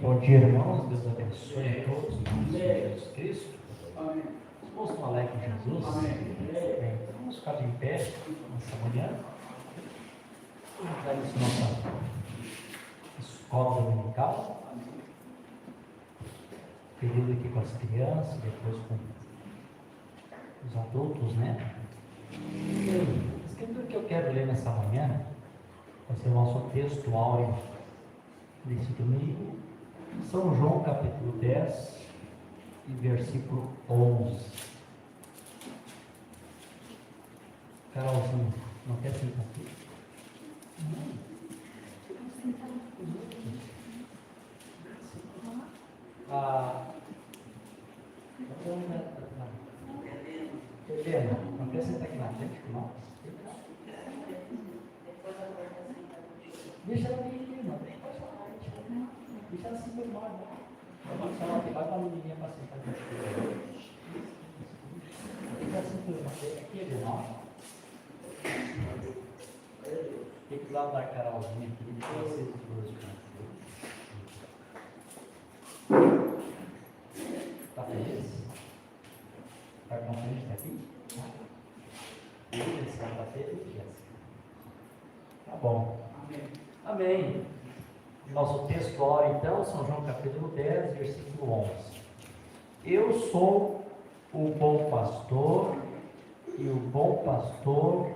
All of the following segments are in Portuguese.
Bom dia, irmãos. Deus abençoe a todos. Em nome de Jesus Cristo. Vamos falar com Jesus. Bem, vamos ficar de pé nessa manhã. Vamos entrar nossa escola dominical. Período aqui com as crianças, depois com os adultos, né? A escritura que eu quero ler nessa manhã vai ser o nosso texto áureo desse domingo. São João capítulo 10 e versículo 11. Carolzinho, não quer sentar aqui? Helena, não quer sentar aqui na frente com nós? Deixa ela vir aqui, não. Deixa ela se formar. Vamos falar que vai para a menininha para sentar aqui. Deixa ela se formar. Aqui, Helena. Tem que ir lá da Carolzinha aqui. Deixa vocês dois juntos. Está feliz? Está contente de estar aqui? Isso, está feliz? Tá bom. Amém. Nosso texto ora então, São João capítulo 10, versículo 11. Eu sou o bom pastor, e o bom pastor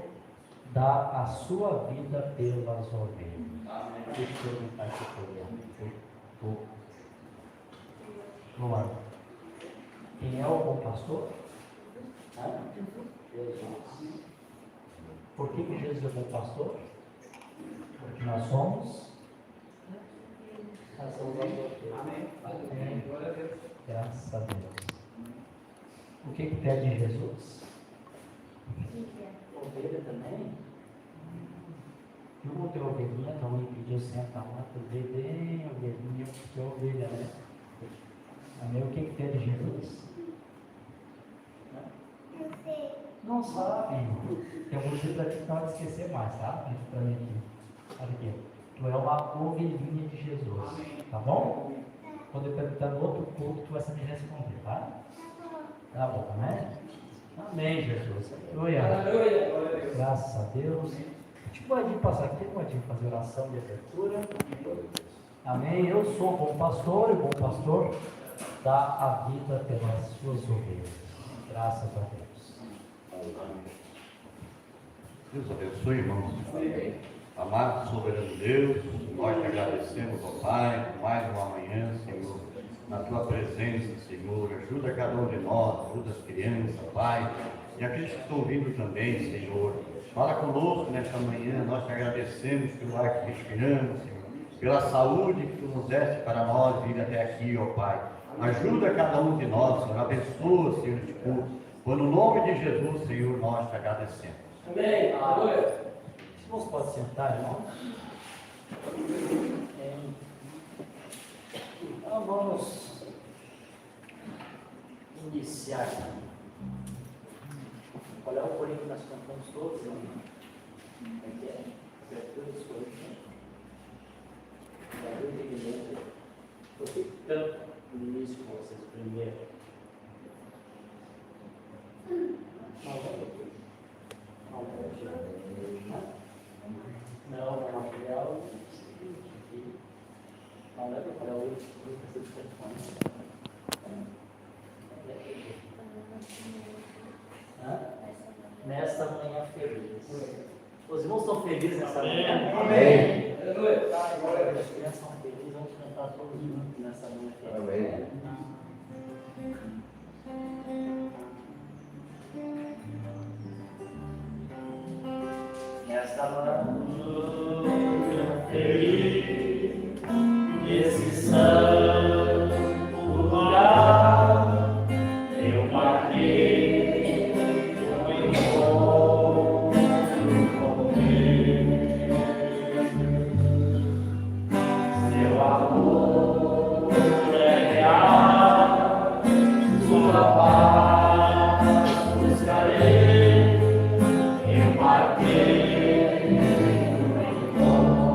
dá a sua vida pelas ovelhas. Deixa eu perguntar aqui para o Luan. Quem é o bom pastor? Jesus. Por que Jesus é o bom pastor? Porque nós somos as ovelhas. Amém. Graças a Deus. O que pede Jesus? Ovelha também? Não vou ter ovelhinha, então me pediu sentar lá, eu dei bem ovelhinha, porque é ovelha, né? Amém. O que pede Jesus? Não sabe. Eu vou dizer para ti que não vai esquecer mais, tá? Para mim aqui. Olha aqui. Tu é uma ovelhinha de Jesus. Tá bom? Quando eu perguntar no outro culto, tu vai saber responder, tá? Tá bom, né? Amém, Jesus. Aleluia. Graças a Deus. A gente pode passar aqui, pode fazer oração de abertura. Amém. Eu sou o bom pastor, e o bom pastor dá a vida pelas suas ovelhas. Graças a Deus. Deus abençoe, irmãos. Amado soberano Deus, nós te agradecemos, ó Pai, por mais uma manhã, Senhor, na tua presença, Senhor. Ajuda cada um de nós, ajuda as crianças, Pai, e aqueles que estão vindo também, Senhor. Fala conosco nesta manhã, nós te agradecemos pelo ar que respiramos, Senhor, pela saúde que tu nos deste para nós vir até aqui, ó Pai. Ajuda cada um de nós, Senhor, abençoa, Senhor, este culto. Por no nome de Jesus, Senhor, nós te agradecemos. Amém. Aleluia. Os irmãos podem sentar, irmão? Então vamos iniciar. Qual é o corinho que nós cantamos todos, irmão? Como é que é? Abertura dos corinhos. Abertura de igreja. Eu fico tanto no início com vocês primeiro. Não, material. Não leva para o outro. Nesta manhã feliz. Os irmãos estão felizes nessa manhã? Amém. As crianças são felizes, vamos cantar todos juntos nessa manhã feliz. Amém. Nesta manhã feliz, nesse santo lugar, eu marquei o encontro com Deus. Seu amor é real, sua paz buscarei, eu marquei o encontro.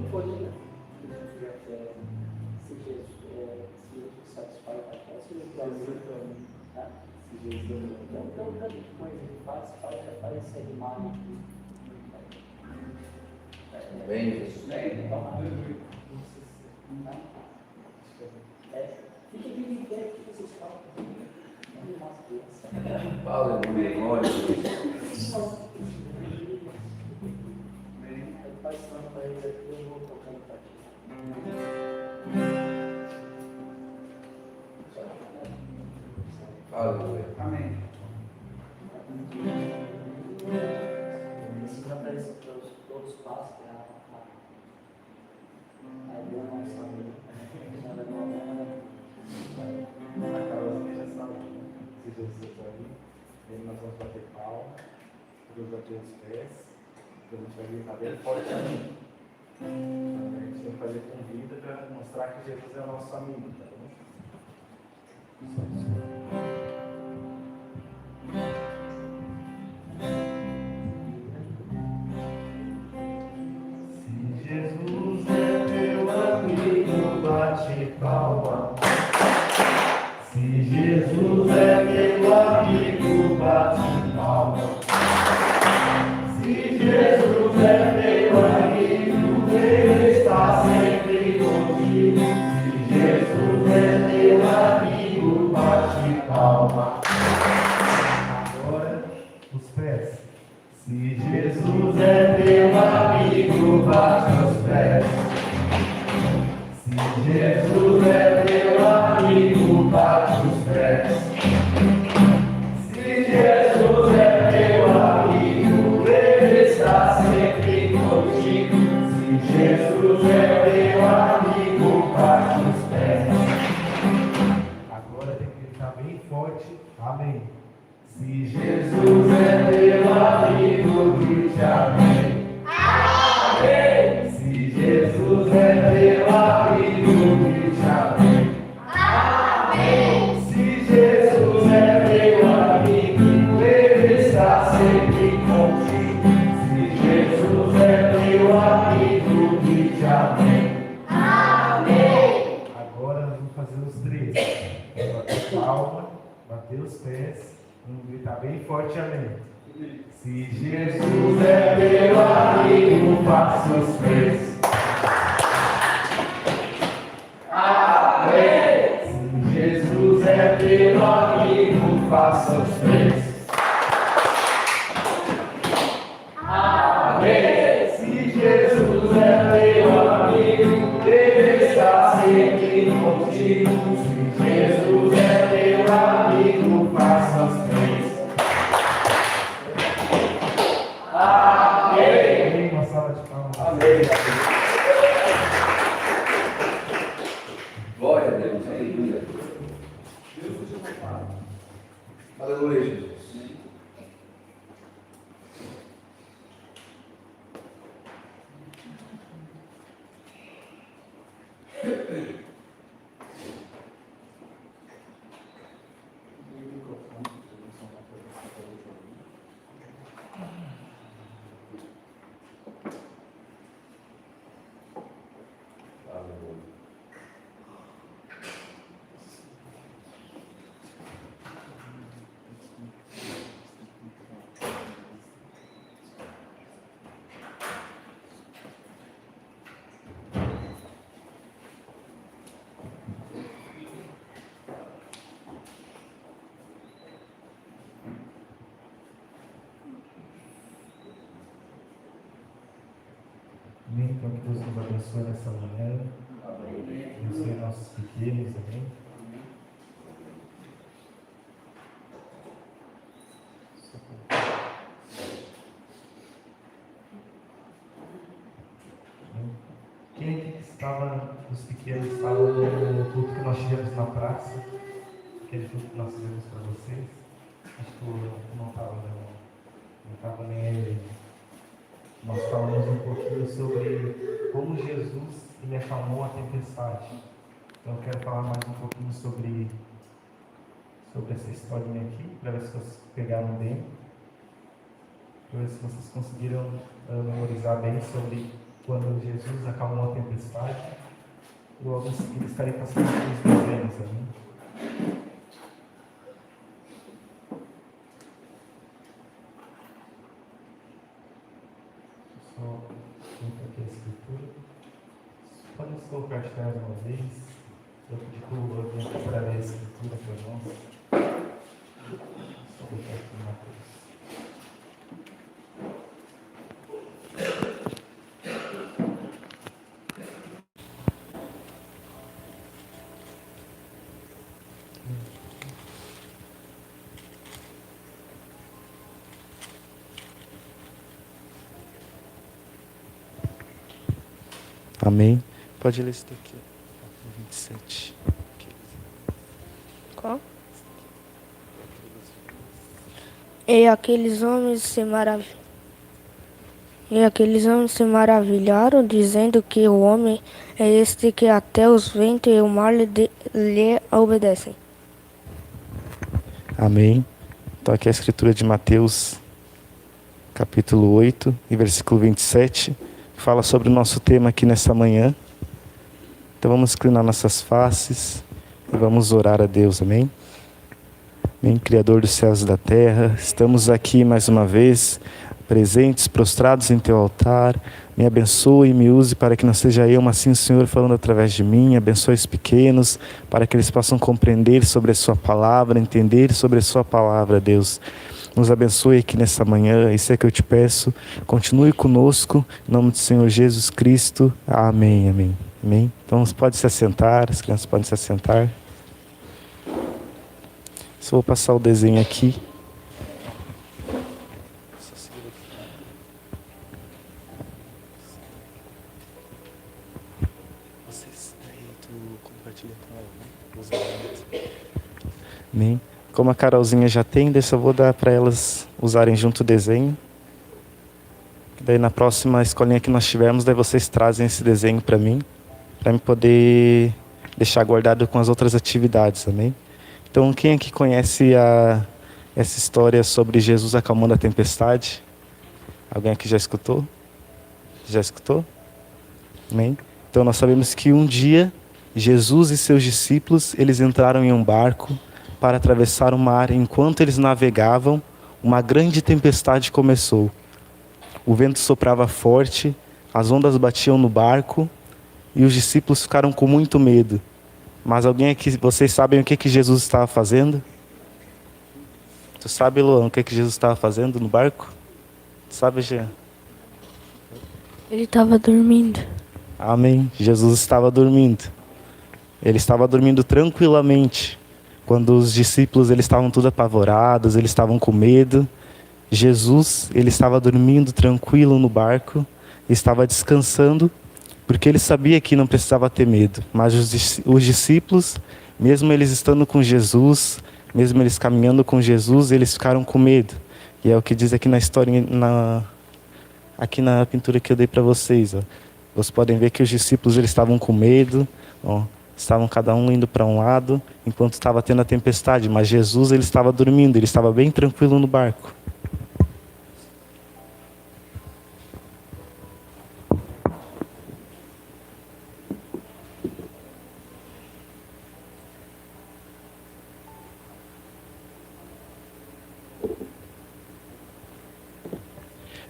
folhinha. Se Jesus satisfaz a fé, se Jesus tá? Então, tanta coisa ele faz aparecer a imagem. Bem, Jesus. Fique de viver que vocês falam. Aleluia, glória a Deus. Faz tanto para eles aqui, eu vou tocando para ti. Aleluia. Amém. Precisa para isso, todos os passos, aí eu não sabia. A Carol já sabe. Se Jesus está ali, aí nós vamos bater palma, Deus bater os pés, a gente vai gritar bem forte ali. A gente tem que fazer com vida para mostrar que Jesus é o nosso amigo, tá bom? Se Jesus é teu amigo, bate palma. Se Jesus é teu amigo, bate palma. Se Jesus é teu amigo, Ele está sempre contigo. Se Jesus é teu amigo, bate palma. Agora, os pés. Se Jesus é teu amigo, bate os pés. Se Jesus é teu amigo, bate os pés. Se Jesus é teu amigo, Ele está sempre contigo. Se Jesus é teu amigo, bate os pés. Agora tem que gritar bem forte. Amém. Se Jesus é teu amigo, grite amém. Amém. Se Jesus é teu amigo, grite amém. Amém. Se Jesus é teu amigo, Ele está sempre contigo. Se Jesus é teu amigo, grite amém. Amém. Agora nós vamos fazer os três. Bater palma, bater os pés. Vamos gritar bem forte amém. Se Jesus é teu amigo, faça os pés. Amém. Se Jesus é teu amigo, faça os pés. Amém. Se Jesus é teu amigo, Ele está sempre contigo. Se Jesus é teu amigo, faça os pés. Amém. Uma salva de palmas. Amém. Glória a Deus. Aleluia. Aleluia, Jesus. Amém. Então que Deus nos abençoe nessa manhã. Amém. Abençoe nossos pequenos, amém. Quem aqui que estava, os pequenos estavam no culto que nós tivemos na praça? Aquele culto que nós fizemos para vocês? Acho que não estava nem ele. Nós falamos um pouquinho sobre como Jesus ele acalmou a tempestade. Então eu quero falar mais um pouquinho sobre essa historinha aqui, para ver se vocês pegaram bem, para ver se vocês conseguiram memorizar bem sobre quando Jesus acalmou a tempestade, logo em seguida estarei passando pelos desenhos, amém? Só junto aqui a escritura. Pode se colocar de trás uma vez. Eu pedi para o Lula vir aqui para ler a escritura para nós. Só botar aqui uma coisa. Amém. Pode ler isso daqui. 27. Qual? E aqueles homens se maravilharam, dizendo que o homem é este que até os ventos e o mar lhe obedecem. Amém. Então aqui é a escritura de Mateus, capítulo 8, e versículo 27, fala sobre o nosso tema aqui nessa manhã. Então vamos inclinar nossas faces e vamos orar a Deus, amém? Amém, Criador dos céus e da terra, estamos aqui mais uma vez, presentes, prostrados em Teu altar. Me abençoe e me use para que não seja eu, mas sim o Senhor falando através de mim. Abençoe os pequenos, para que eles possam compreender sobre a Sua palavra, entender sobre a Sua palavra, Deus. Nos abençoe aqui nessa manhã, isso é que eu te peço. Continue conosco, em nome do Senhor Jesus Cristo. Amém, amém, amém. Então, pode se assentar, as crianças podem se assentar. Só vou passar o desenho aqui. Amém. Como a Carolzinha já tem, dessa eu vou dar para elas usarem junto o desenho. Daí na próxima escolinha que nós tivermos, daí vocês trazem esse desenho para mim poder deixar guardado com as outras atividades, amém? Então, quem aqui conhece essa história sobre Jesus acalmando a tempestade? Alguém aqui já escutou? Já escutou? Amém? Então, nós sabemos que um dia, Jesus e seus discípulos, eles entraram em um barco para atravessar o mar. Enquanto eles navegavam, uma grande tempestade começou. O vento soprava forte, as ondas batiam no barco e os discípulos ficaram com muito medo. Mas alguém aqui, vocês sabem o que Jesus estava fazendo? Tu sabe, Luan, o que Jesus estava fazendo no barco? Tu sabe, Jean? Ele estava dormindo. Amém. Jesus estava dormindo. Ele estava dormindo tranquilamente. Quando os discípulos eles estavam todos apavorados, eles estavam com medo, Jesus ele estava dormindo tranquilo no barco, estava descansando, porque ele sabia que não precisava ter medo. Mas os discípulos, mesmo eles estando com Jesus, mesmo eles caminhando com Jesus, eles ficaram com medo. E é o que diz aqui na história, aqui na pintura que eu dei para vocês. Ó. Vocês podem ver que os discípulos eles estavam com medo, ó. Estavam cada um indo para um lado, enquanto estava tendo a tempestade. Mas Jesus ele estava dormindo, ele estava bem tranquilo no barco.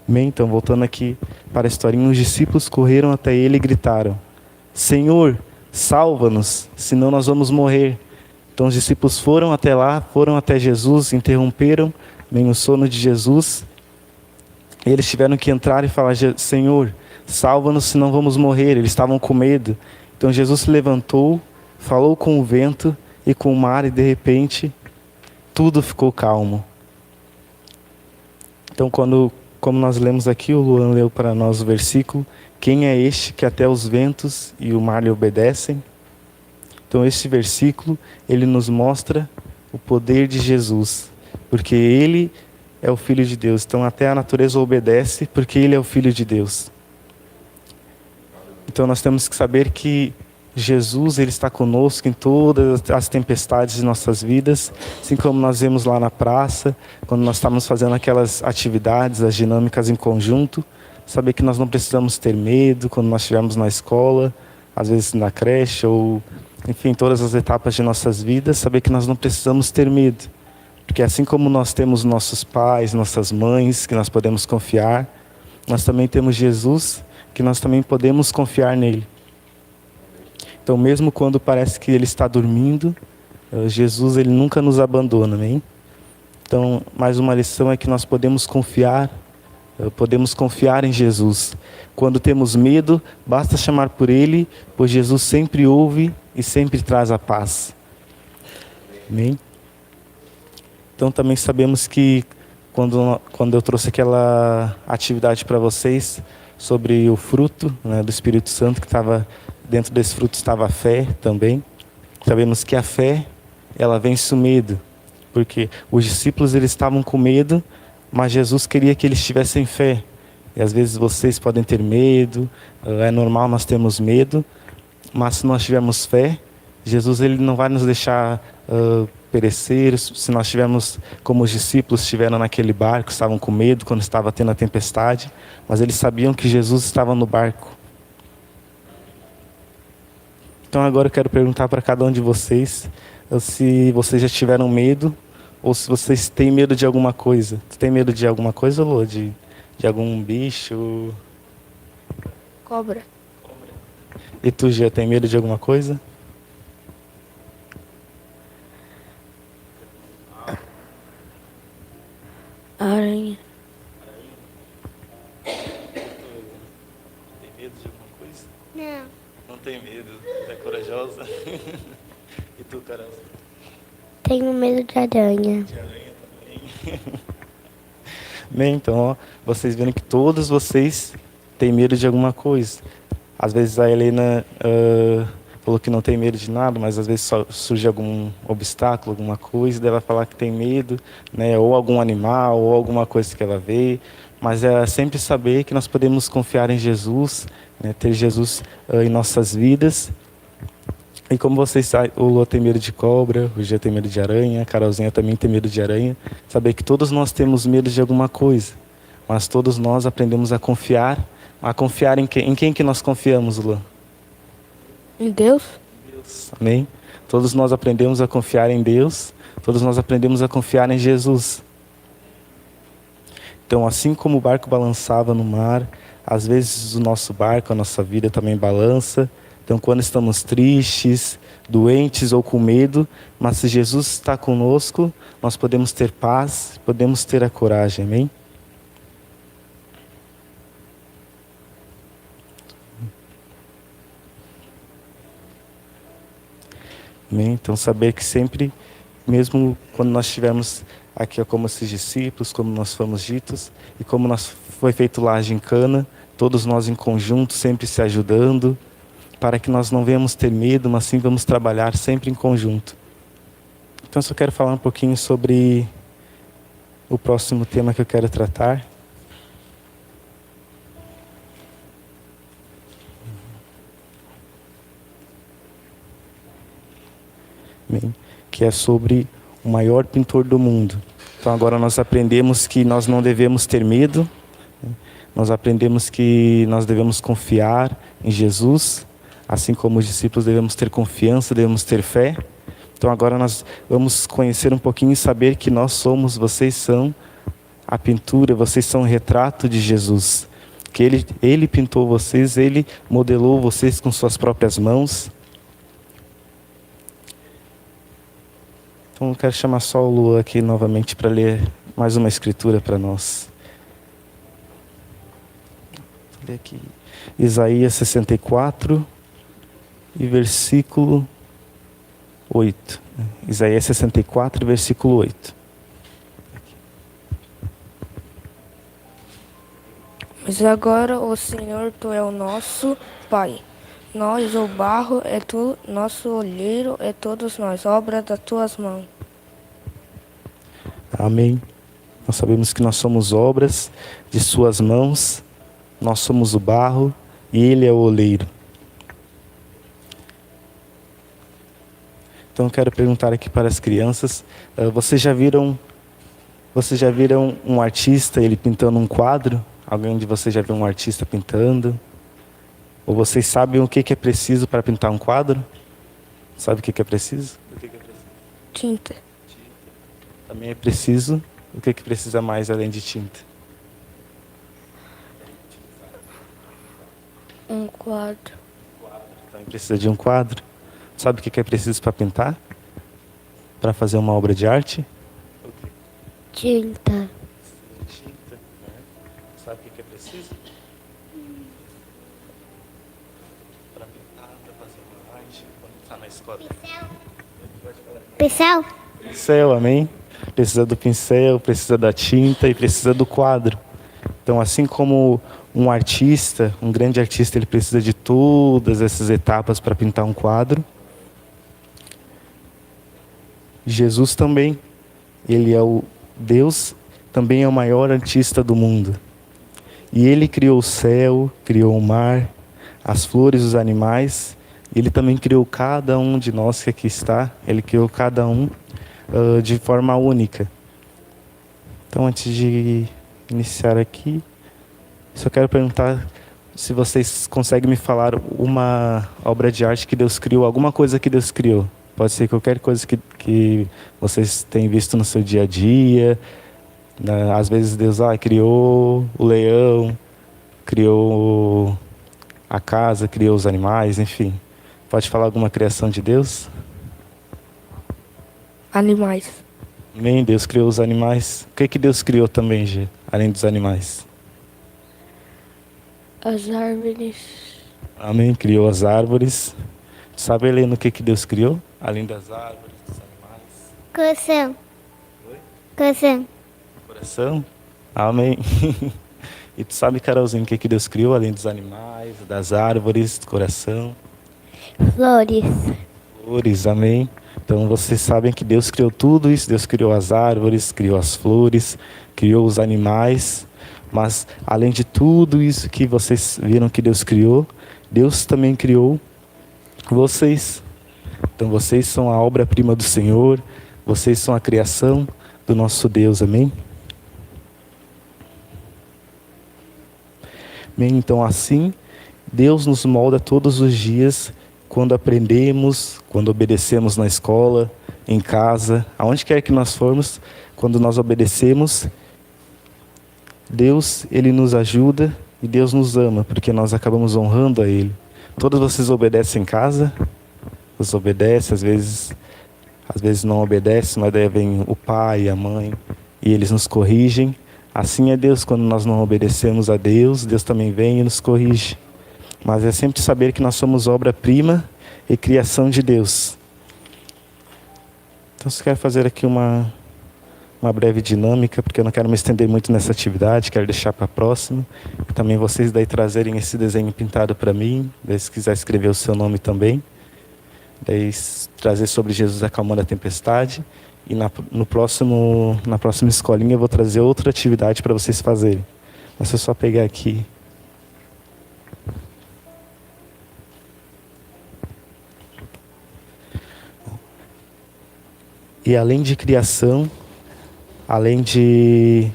Bem, então, voltando aqui para a historinha, os discípulos correram até ele e gritaram: Senhor, salva-nos, senão nós vamos morrer. Então os discípulos foram até lá, foram até Jesus, interromperam bem o sono de Jesus. Eles tiveram que entrar e falar: Senhor, salva-nos, senão vamos morrer. Eles estavam com medo. Então Jesus se levantou, falou com o vento e com o mar, e de repente tudo ficou calmo. Então como nós lemos aqui, o Luan leu para nós o versículo: quem é este que até os ventos e o mar lhe obedecem? Então esse versículo, ele nos mostra o poder de Jesus, porque ele é o Filho de Deus. Então até a natureza obedece, porque ele é o Filho de Deus. Então nós temos que saber que Jesus ele está conosco em todas as tempestades de nossas vidas, assim como nós vemos lá na praça, quando nós estamos fazendo aquelas atividades, as dinâmicas em conjunto. saber que nós não precisamos ter medo quando nós estivermos na escola, às vezes na creche ou, enfim, todas as etapas de nossas vidas, saber que nós não precisamos ter medo. Porque assim como nós temos nossos pais, nossas mães, que nós podemos confiar, nós também temos Jesus, que nós também podemos confiar nele. Então, mesmo quando parece que ele está dormindo, Jesus, ele nunca nos abandona, amém? Então, mais uma lição é que nós podemos confiar em Jesus. Quando temos medo, basta chamar por ele, pois Jesus sempre ouve e sempre traz a paz. Amém? Então, também sabemos que quando eu trouxe aquela atividade para vocês sobre o fruto, né, do Espírito Santo, que estava dentro desse fruto estava a fé também. Sabemos que a fé, ela vence o medo, porque os discípulos eles estavam com medo, mas Jesus queria que eles tivessem fé. E às vezes vocês podem ter medo, é normal nós termos medo, mas se nós tivermos fé, Jesus ele não vai nos deixar perecer. Se nós estivermos como os discípulos estiveram naquele barco, estavam com medo quando estava tendo a tempestade, mas eles sabiam que Jesus estava no barco. Então agora eu quero perguntar para cada um de vocês se vocês já tiveram medo ou se vocês têm medo de alguma coisa. Tu tem medo de alguma coisa, Lô? De algum bicho? Cobra. E tu já tem medo de alguma coisa? Aranha. Tem medo de alguma coisa? Não. Não tem medo, é corajosa. E tu, Carol? Tenho medo de aranha. De aranha também. Bem, então, ó, vocês viram que todos vocês têm medo de alguma coisa. Às vezes a Helena falou que não tem medo de nada, mas às vezes só surge algum obstáculo, alguma coisa, daí ela falar que tem medo, né? Ou algum animal, ou alguma coisa que ela vê. Mas é sempre saber que nós podemos confiar em Jesus, né? Ter Jesus em nossas vidas. E como vocês sabem, o Lô tem medo de cobra, o Gê tem medo de aranha, a Carolzinha também tem medo de aranha. Saber que todos nós temos medo de alguma coisa, mas todos nós aprendemos a confiar em quem? Em quem que nós confiamos, Lô? Em Deus? Deus. Amém? Todos nós aprendemos a confiar em Deus, todos nós aprendemos a confiar em Jesus. Então, assim como o barco balançava no mar, às vezes o nosso barco, a nossa vida também balança. Então, quando estamos tristes, doentes ou com medo, mas se Jesus está conosco, nós podemos ter paz, podemos ter a coragem, amém? Amém? Então, saber que sempre, mesmo quando nós estivermos aqui, como esses discípulos, como nós fomos ditos, e como foi feito lá a gincana, todos nós em conjunto, sempre se ajudando, para que nós não venhamos ter medo, mas sim vamos trabalhar sempre em conjunto. Então, só quero falar um pouquinho sobre o próximo tema que eu quero tratar. Que é sobre o maior pintor do mundo. Então, agora nós aprendemos que nós não devemos ter medo, nós aprendemos que nós devemos confiar em Jesus, assim como os discípulos devemos ter confiança, devemos ter fé. Então agora nós vamos conhecer um pouquinho e saber que vocês são a pintura, vocês são o retrato de Jesus. Que Ele pintou vocês, Ele modelou vocês com suas próprias mãos. Então eu quero chamar só o Lu aqui novamente para ler mais uma escritura para nós. Vou ler aqui. Isaías 64. E versículo 8. Isaías 64, versículo 8. Mas agora, ó Senhor, Tu é o nosso Pai. Nós, o barro, é Tu, nosso olheiro, é todos nós, obra das Tuas mãos. Amém. Nós sabemos que nós somos obras de Suas mãos, nós somos o barro e Ele é o oleiro. Então eu quero perguntar aqui para as crianças, vocês já viram um artista, ele pintando um quadro? Alguém de vocês já viu um artista pintando? Ou vocês sabem o que é preciso para pintar um quadro? Sabe o que é preciso? O que é preciso? Tinta. Também é preciso. O que precisa mais além de tinta? Um quadro. Também precisa de um quadro. Sabe o que é preciso para pintar? Para fazer uma obra de arte? Tinta. Tinta. Né? Sabe o que é preciso? Para pintar, para fazer uma arte, quando está na escola. Pincel? Pincel, amém? Precisa do pincel, precisa da tinta e precisa do quadro. Então, assim como um artista, um grande artista, ele precisa de todas essas etapas para pintar um quadro. Jesus também, ele é o Deus, também é o maior artista do mundo. E ele criou o céu, criou o mar, as flores, os animais. Ele também criou cada um de nós que aqui está. Ele criou cada um de forma única. Então, antes de iniciar aqui, só quero perguntar se vocês conseguem me falar uma obra de arte que Deus criou, alguma coisa que Deus criou. Pode ser qualquer coisa que vocês têm visto no seu dia a dia. Às vezes Deus criou o leão, criou a casa, criou os animais, enfim. Pode falar alguma criação de Deus? Animais. Amém, Deus criou os animais. O que Deus criou também, Gê, além dos animais? As árvores. Amém, criou as árvores. Sabe, Helena, o que Deus criou? Além das árvores, dos animais. Coração. Oi? Coração. Coração? Amém. E tu sabe, Carolzinho, o que Deus criou? Além dos animais, das árvores, do coração. Flores. Flores, amém. Então vocês sabem que Deus criou tudo isso. Deus criou as árvores, criou as flores, criou os animais. Mas além de tudo isso que vocês viram que Deus criou, Deus também criou vocês. Então vocês são a obra-prima do Senhor. Vocês são a criação do nosso Deus, amém? Amém? Então assim, Deus nos molda todos os dias, quando aprendemos, quando obedecemos na escola, em casa, aonde quer que nós formos, quando nós obedecemos, Deus, Ele nos ajuda e Deus nos ama, porque nós acabamos honrando a Ele. Todos vocês obedecem em casa? Os obedecem, às vezes não obedecem, mas daí vem o pai, a mãe, e eles nos corrigem. Assim é Deus, quando nós não obedecemos a Deus, Deus também vem e nos corrige. Mas é sempre saber que nós somos obra-prima e criação de Deus. Então, eu quero fazer aqui uma breve dinâmica, porque eu não quero me estender muito nessa atividade, quero deixar para a próxima. E também vocês daí trazerem esse desenho pintado para mim, daí se quiser escrever o seu nome também. Daí trazer sobre Jesus acalmando a tempestade. E na próxima escolinha eu vou trazer outra atividade para vocês fazerem. Mas é só pegar aqui. E além de criação, além de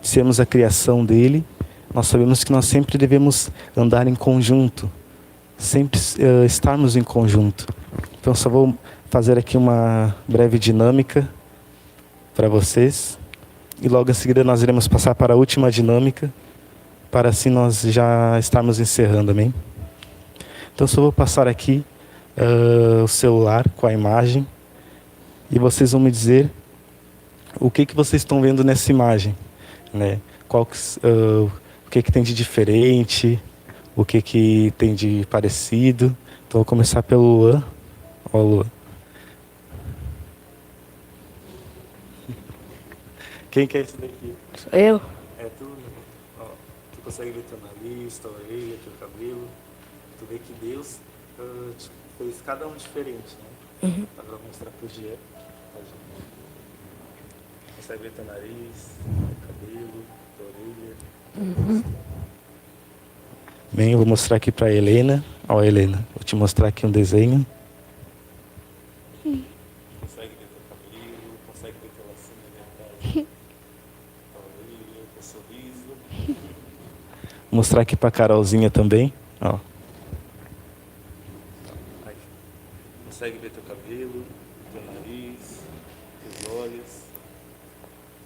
sermos a criação dele, nós sabemos que nós sempre devemos andar em conjunto, sempre estarmos em conjunto. Então, só vou fazer aqui uma breve dinâmica para vocês, e logo em seguida nós iremos passar para a última dinâmica, para assim nós já estarmos encerrando, amém? Então, só vou passar aqui o celular com a imagem, e vocês vão me dizer o que vocês estão vendo nessa imagem, né? O que tem de diferente, o que tem de parecido. Então, vou começar pelo Luan. Ó, Luan. Quem que é esse daqui? Sou eu. É tu, né? Ó, tu consegue ver teu nariz, tua orelha, teu cabelo. Tu vê que Deus fez cada um diferente, né? Uhum. Para mostrar pro Gia. Consegue ver teu nariz, teu cabelo, tua orelha. Uhum. Bem, eu vou mostrar aqui para a Helena. Ó, Helena, vou te mostrar aqui um desenho. Consegue ver teu cabelo, consegue ver teu lacinho dentro tua orelha, teu sorriso. mostrar aqui para a Carolzinha também. Ó. Aí. Consegue ver teu cabelo, teu nariz, teus olhos.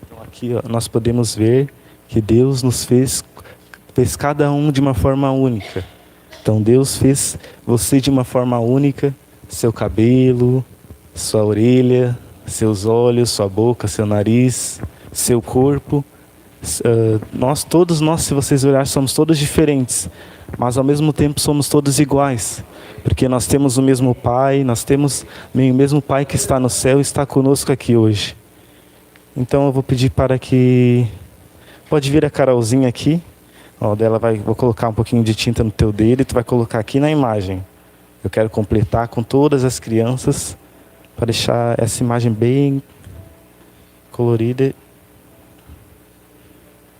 Então aqui, ó, nós podemos ver que Deus nos fez cada um de uma forma única. Então Deus fez você de uma forma única, seu cabelo, sua orelha, seus olhos, sua boca, seu nariz, seu corpo. Todos nós, se vocês olharem, somos todos diferentes, mas ao mesmo tempo somos todos iguais, porque nós temos o mesmo Pai, nós temos o mesmo Pai que está no céu e está conosco aqui hoje. Então eu vou pedir para que... Pode vir a Carolzinha aqui. Ó, vou colocar um pouquinho de tinta no teu dedo e tu vai colocar aqui na imagem. Eu quero completar com todas as crianças, para deixar essa imagem bem colorida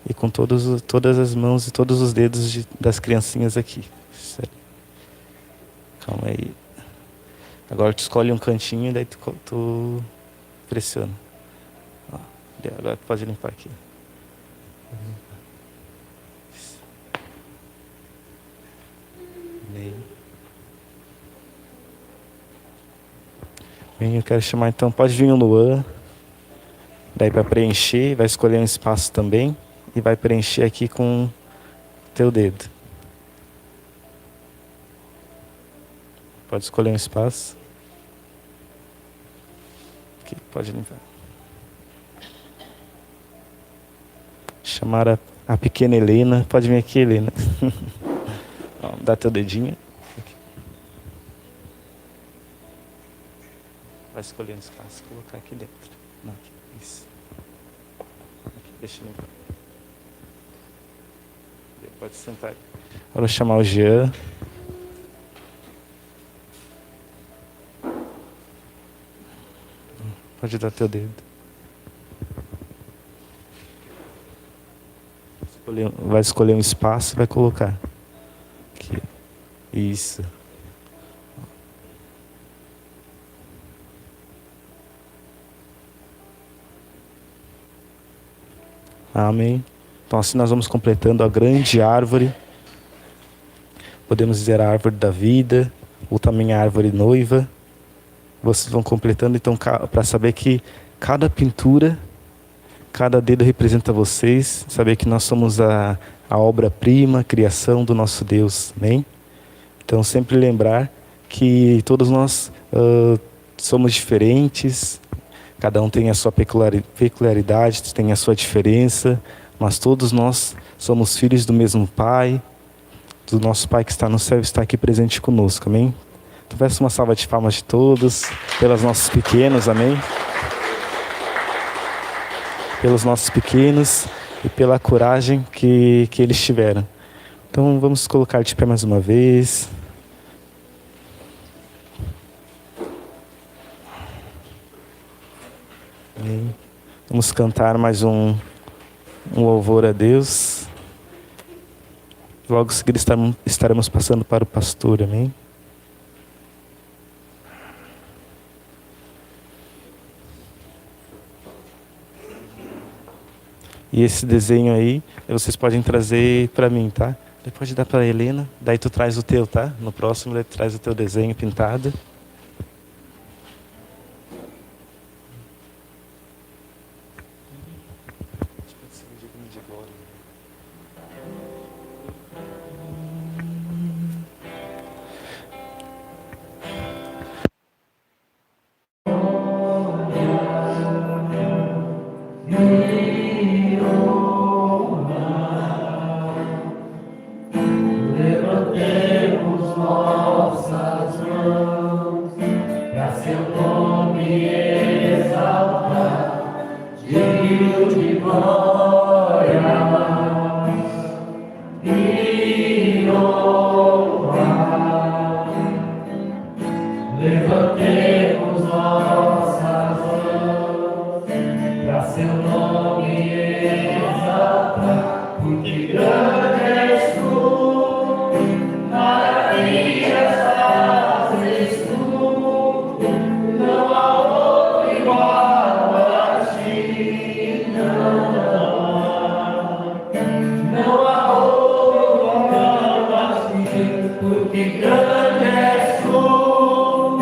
e com todas as mãos e todos os dedos das criancinhas aqui. Calma aí. Agora tu escolhe um cantinho e daí tu pressiona. Ó, agora tu pode limpar aqui. Bem, eu quero chamar então, pode vir o Luan. Daí para preencher, vai escolher um espaço também e vai preencher aqui com teu dedo. Pode escolher um espaço. Aqui, pode limpar. Chamar a pequena Helena. Pode vir aqui, Helena. Ó, dá teu dedinho. Aqui. Vai escolher um espaço e colocar aqui dentro. Não, aqui. Isso. Aqui, deixa eu limpar. Pode sentar. Agora eu vou chamar o Jean. Pode dar teu dedo. Vai escolher um espaço e vai colocar. Aqui. Isso. Amém. Então assim nós vamos completando a grande árvore. Podemos dizer a árvore da vida, ou também a árvore noiva. Vocês vão completando, então, para saber que cada pintura, cada dedo representa vocês. Saber que nós somos a obra-prima, a criação do nosso Deus. Amém? Então sempre lembrar que todos nós somos diferentes. Cada um tem a sua peculiaridade, tem a sua diferença. Mas todos nós somos filhos do mesmo Pai. Do nosso Pai que está no céu, está aqui presente conosco, amém? Então peço uma salva de palmas de todos, pelos nossos pequenos, amém? Pelos nossos pequenos e pela coragem que eles tiveram. Então vamos colocar de pé mais uma vez. Amém. Vamos cantar mais um louvor a Deus. Logo em seguida estaremos passando para o pastor, amém? E esse desenho aí, vocês podem trazer para mim, tá? Depois de dar para a Helena, daí tu traz o teu, tá? No próximo, daí tu traz o teu desenho pintado. Levantemos nossas mãos. porque grande és tu,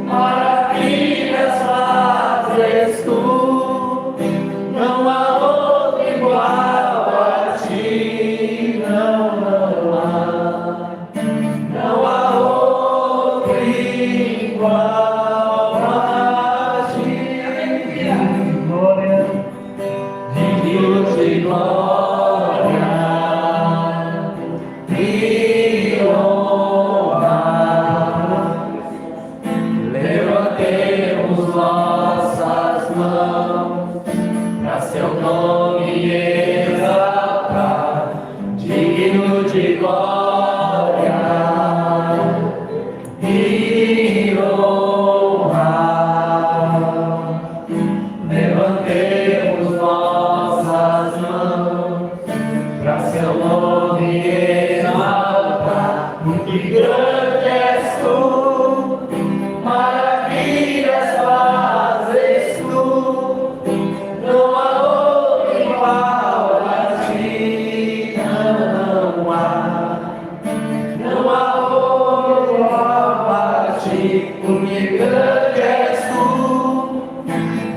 maravilhas fazes tu, não há outro igual a ti, não há outro igual a ti. Glória, digno de glória e honra. Levantemos nossas mãos para seu nome exaltar, digno de glória e honra. Levantemos nossas mãos para seu nome exaltar, porque grande és tu, maravilhas fazes tu, não há outro igual a ti, não há outro igual a ti, porque grande és tu,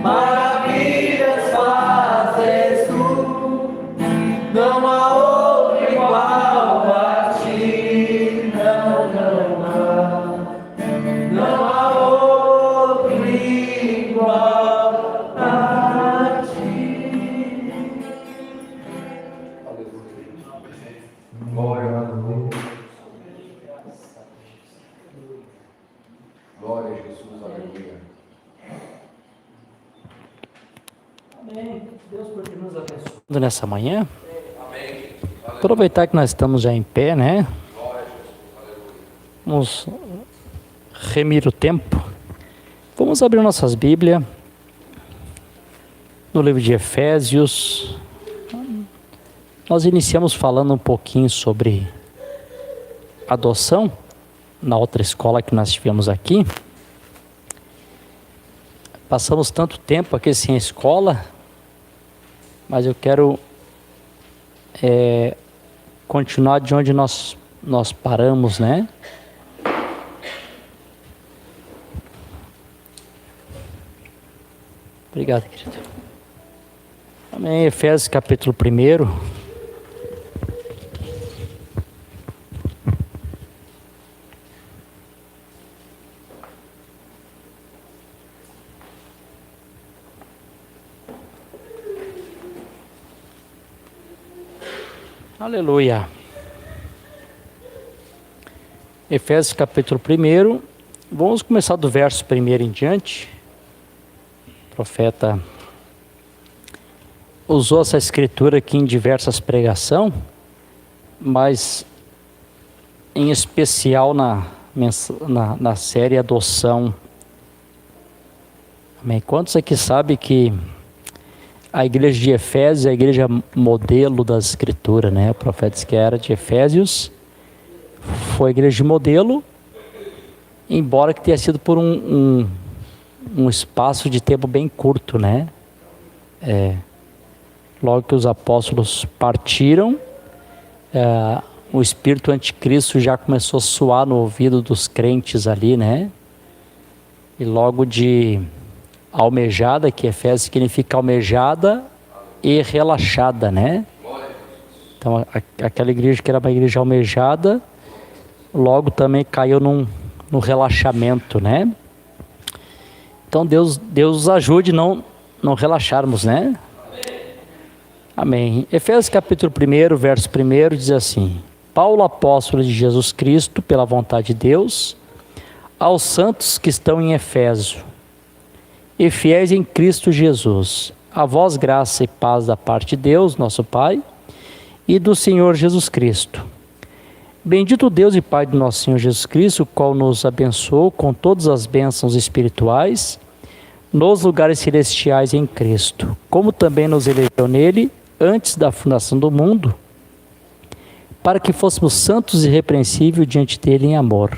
maravilhas fazes tu, não há outro igual a ti, não há outro igual a ti. Glória a Deus. Glória a Jesus, aleluia. Amém. Deus porque nos abençoe. Nessa manhã, aproveitar que nós estamos já em pé, né? Vamos remir o tempo. Vamos abrir nossas Bíblias no livro de Efésios. Nós iniciamos falando um pouquinho sobre adoção na outra escola que nós tivemos aqui. Passamos tanto tempo aqui sem escola, mas eu quero continuar de onde nós paramos, né? Obrigado, querido. Amém. Efésios capítulo 1. Aleluia. Efésios capítulo 1. Vamos começar do verso 1 em diante. O profeta usou essa escritura aqui em diversas pregações, mas em especial na série Adoção. Amém. Quantos aqui sabem que a igreja de Efésios é a igreja modelo das escrituras, né? O profeta disse que era de Efésios, foi a igreja de modelo, embora que tenha sido por um espaço de tempo bem curto, né? Logo que os apóstolos partiram, o espírito anticristo já começou a soar no ouvido dos crentes ali, né? E logo de almejada, que Efésios significa almejada e relaxada, né? Então aquela igreja que era uma igreja almejada, logo também caiu no relaxamento, né? Então Deus nos ajude não relaxarmos, né? Amém. Efésios capítulo 1, verso 1 diz assim: Paulo, apóstolo de Jesus Cristo, pela vontade de Deus, aos santos que estão em Éfeso e fiéis em Cristo Jesus, a vós graça e paz da parte de Deus, nosso Pai, e do Senhor Jesus Cristo. Bendito Deus e Pai do nosso Senhor Jesus Cristo, o qual nos abençoou com todas as bênçãos espirituais nos lugares celestiais em Cristo, como também nos elegeu nele antes da fundação do mundo, para que fôssemos santos e irrepreensíveis diante dele em amor,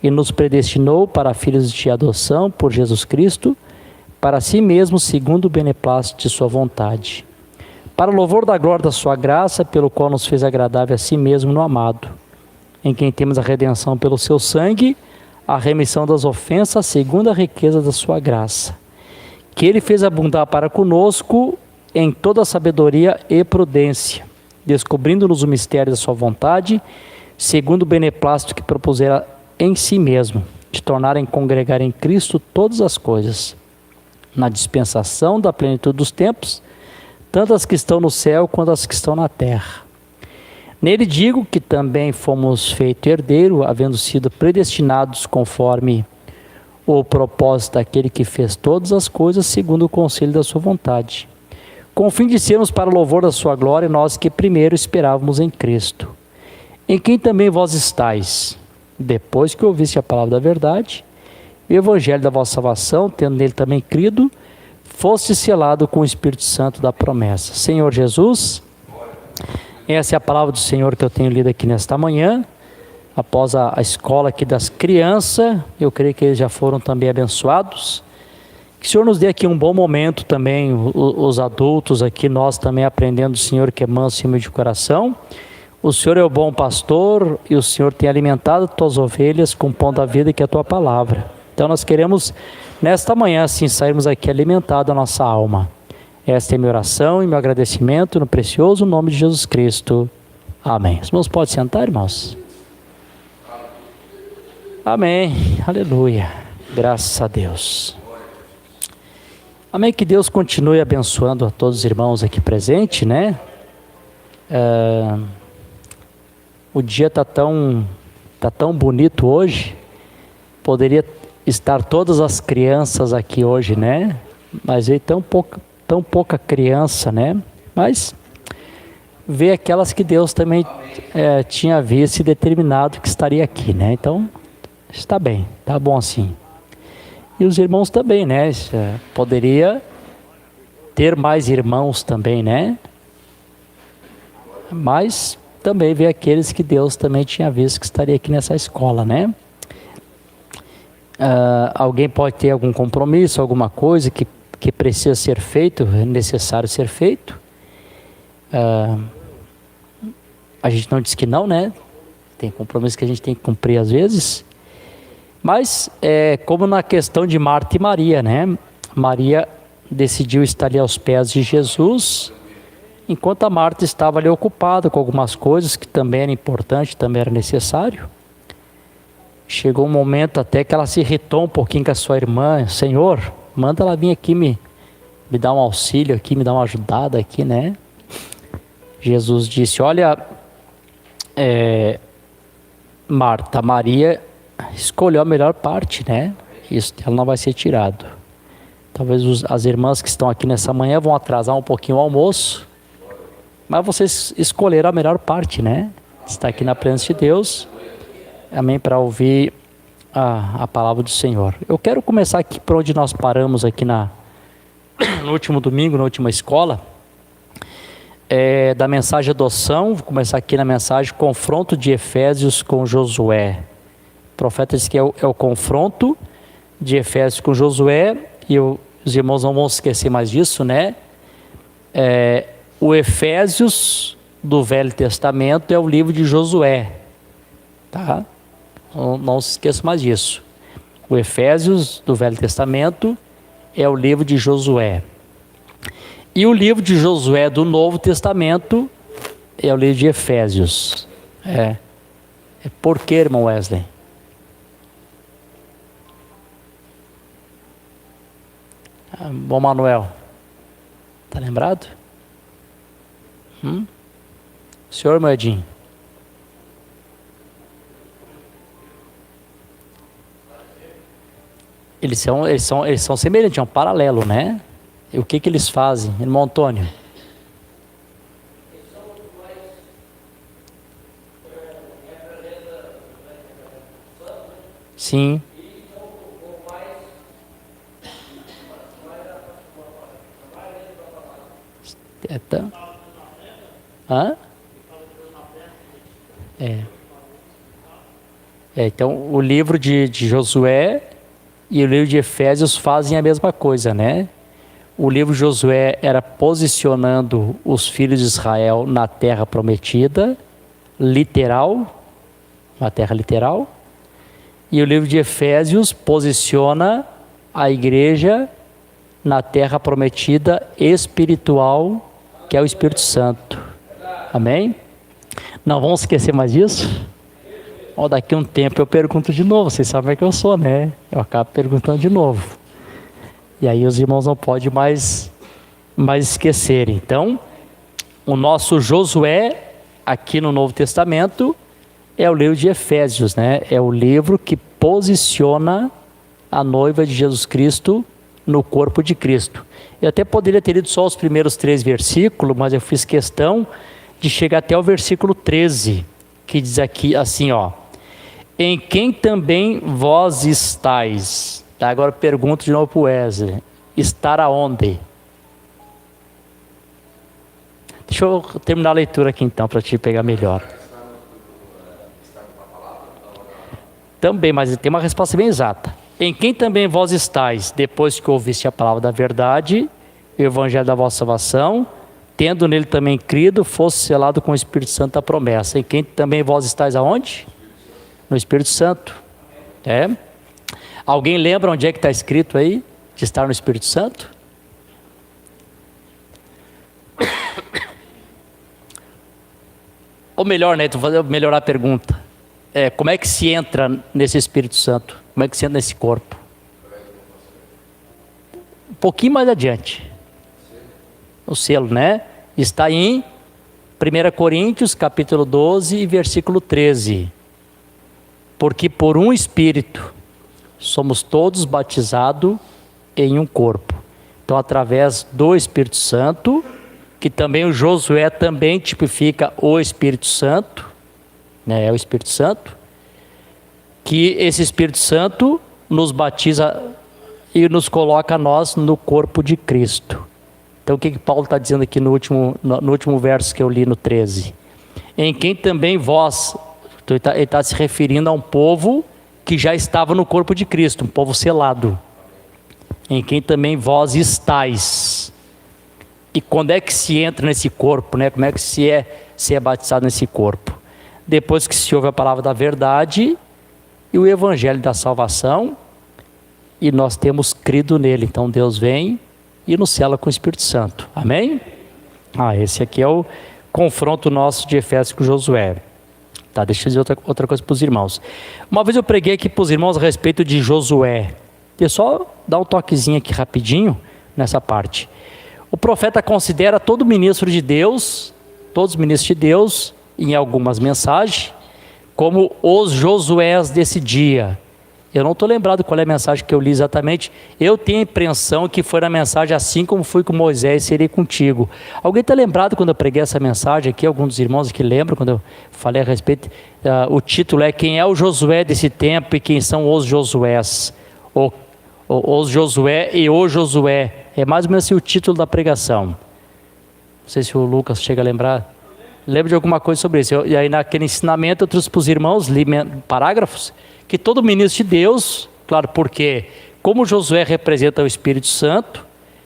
e nos predestinou para filhos de adoção por Jesus Cristo, para si mesmo, segundo o beneplácito de sua vontade, para o louvor da glória da sua graça, pelo qual nos fez agradável a si mesmo no amado, em quem temos a redenção pelo seu sangue, a remissão das ofensas, segundo a riqueza da sua graça, que ele fez abundar para conosco em toda sabedoria e prudência, descobrindo-nos o mistério da sua vontade, segundo o beneplácito que propusera em si mesmo, de tornarem congregar em Cristo todas as coisas, na dispensação da plenitude dos tempos, tanto as que estão no céu quanto as que estão na terra. Nele digo que também fomos feito herdeiro, havendo sido predestinados conforme o propósito daquele que fez todas as coisas segundo o conselho da sua vontade, com o fim de sermos para o louvor da sua glória, nós que primeiro esperávamos em Cristo, em quem também vós estáis, depois que ouviste a palavra da verdade, o evangelho da vossa salvação, tendo nele também crido, foste selado com o Espírito Santo da promessa. Senhor Jesus, essa é a palavra do Senhor que eu tenho lido aqui nesta manhã, após a escola aqui das crianças. Eu creio que eles já foram também abençoados. Que o Senhor nos dê aqui um bom momento também, os adultos aqui, nós também aprendendo do Senhor que é manso e humilde de coração. O Senhor é o bom pastor e o Senhor tem alimentado as tuas ovelhas com o pão da vida, que é a tua palavra. Então nós queremos nesta manhã assim sairmos aqui alimentados a nossa alma. Esta é a minha oração e meu agradecimento no precioso nome de Jesus Cristo. Amém. Os irmãos podem sentar, irmãos? Amém. Aleluia. Graças a Deus. Amém. Que Deus continue abençoando a todos os irmãos aqui presentes, né? O dia está tão bonito hoje. Poderia estar todas as crianças aqui hoje, né? Mas veio tão pouca criança, né? Mas ver aquelas que Deus também tinha visto e determinado que estaria aqui, né? Então está bem, tá bom assim. E os irmãos também, né? Poderia ter mais irmãos também, né? Mas também ver aqueles que Deus também tinha visto que estaria aqui nessa escola, né? Alguém pode ter algum compromisso, alguma coisa que precisa ser feito, é necessário ser feito. A gente não diz que não, né? Tem compromisso que a gente tem que cumprir às vezes. Mas como na questão de Marta e Maria, né? Maria decidiu estar ali aos pés de Jesus, enquanto a Marta estava ali ocupada com algumas coisas que também era importante, também era necessário. Chegou um momento até que ela se irritou um pouquinho com a sua irmã. Senhor, manda ela vir aqui me dar um auxílio aqui, me dar uma ajudada aqui, né? Jesus disse, olha, Marta, Maria escolheu a melhor parte, né? Isso ela não vai ser tirado. Talvez as irmãs que estão aqui nessa manhã vão atrasar um pouquinho o almoço, mas vocês escolheram a melhor parte, né? Está aqui na presença de Deus, amém, para ouvir a palavra do Senhor. Eu quero começar aqui por onde nós paramos aqui no último domingo, na última escola, da mensagem adoção. Vou começar aqui na mensagem confronto de Efésios com Josué. O profeta diz que é o confronto de Efésios com Josué, e os irmãos não vão se esquecer mais disso, né? O Efésios do Velho Testamento é o livro de Josué, tá? Não se esqueça mais disso. O Efésios do Velho Testamento é o livro de Josué. E o livro de Josué do Novo Testamento é o livro de Efésios. Por que, irmão Wesley? Bom Manuel, tá lembrado? Senhor Moedinho. Eles são semelhantes, é um paralelo, né? E o que eles fazem, irmão Antônio? Sim. Então o livro de Josué e o livro de Efésios fazem a mesma coisa, né? O livro de Josué era posicionando os filhos de Israel na terra prometida, literal, uma terra literal. E o livro de Efésios posiciona a igreja na terra prometida espiritual, que é o Espírito Santo. Amém? Não vamos esquecer mais disso? Ó, daqui a um tempo eu pergunto de novo, vocês sabem que eu sou, né? Eu acabo perguntando de novo. E aí os irmãos não podem mais esquecer. Então, o nosso Josué, aqui no Novo Testamento, é o livro de Efésios, né? É o livro que posiciona a noiva de Jesus Cristo no corpo de Cristo. Eu até poderia ter lido só os primeiros 3 versículos, mas eu fiz questão de chegar até o versículo 13, que diz aqui assim, ó: em quem também vós estáis. Tá, agora pergunto de novo para o Wesley: estar aonde? Deixa eu terminar a leitura aqui então, para te pegar melhor. Também, mas tem uma resposta bem exata. Em quem também vós estáis, depois que ouviste a palavra da verdade, o evangelho da vossa salvação, tendo nele também crido, fosse selado com o Espírito Santo a promessa. Em quem também vós estáis aonde? No Espírito Santo. É? Alguém lembra onde é que está escrito aí, de estar no Espírito Santo? Ou melhor, né, vou melhorar a pergunta. Como é que se entra nesse Espírito Santo? Como é que se entra nesse corpo? Um pouquinho mais adiante. O selo, né? Está em 1 Coríntios, capítulo 12, versículo 13. Porque por um Espírito somos todos batizados em um corpo. Então, através do Espírito Santo, que também o Josué também tipifica o Espírito Santo, né? É o Espírito Santo, que esse Espírito Santo nos batiza e nos coloca nós no corpo de Cristo. Então o que Paulo está dizendo aqui no último verso que eu li no 13? Em quem também vós, ele está se referindo a um povo que já estava no corpo de Cristo, um povo selado. Em quem também vós estáis. E quando é que se entra nesse corpo, né? Como é que se é batizado nesse corpo? Depois que se ouve a palavra da verdade e o evangelho da salvação, e nós temos crido nele. Então Deus vem e nos sela com o Espírito Santo. Amém? Esse aqui é o confronto nosso de Efésios com Josué. Tá, deixa eu dizer outra coisa para os irmãos. Uma vez eu preguei aqui para os irmãos a respeito de Josué. Deixa eu só dar um toquezinho aqui rapidinho nessa parte. O profeta considera todo ministro de Deus, todos os ministros de Deus, em algumas mensagens, como os Josués desse dia. Eu não estou lembrado qual é a mensagem que eu li exatamente. Eu tenho a impressão que foi na mensagem assim como fui com Moisés, serei contigo. Alguém está lembrado quando eu preguei essa mensagem aqui? Algum dos irmãos aqui lembra quando eu falei a respeito? O título é: quem é o Josué desse tempo e quem são os Josués? Os Josué e o Josué. É mais ou menos assim o título da pregação. Não sei se o Lucas chega a lembrar. Lembro de alguma coisa sobre isso. E aí naquele ensinamento eu trouxe para os irmãos, li parágrafos, que todo ministro de Deus, claro, porque como Josué representa o Espírito Santo,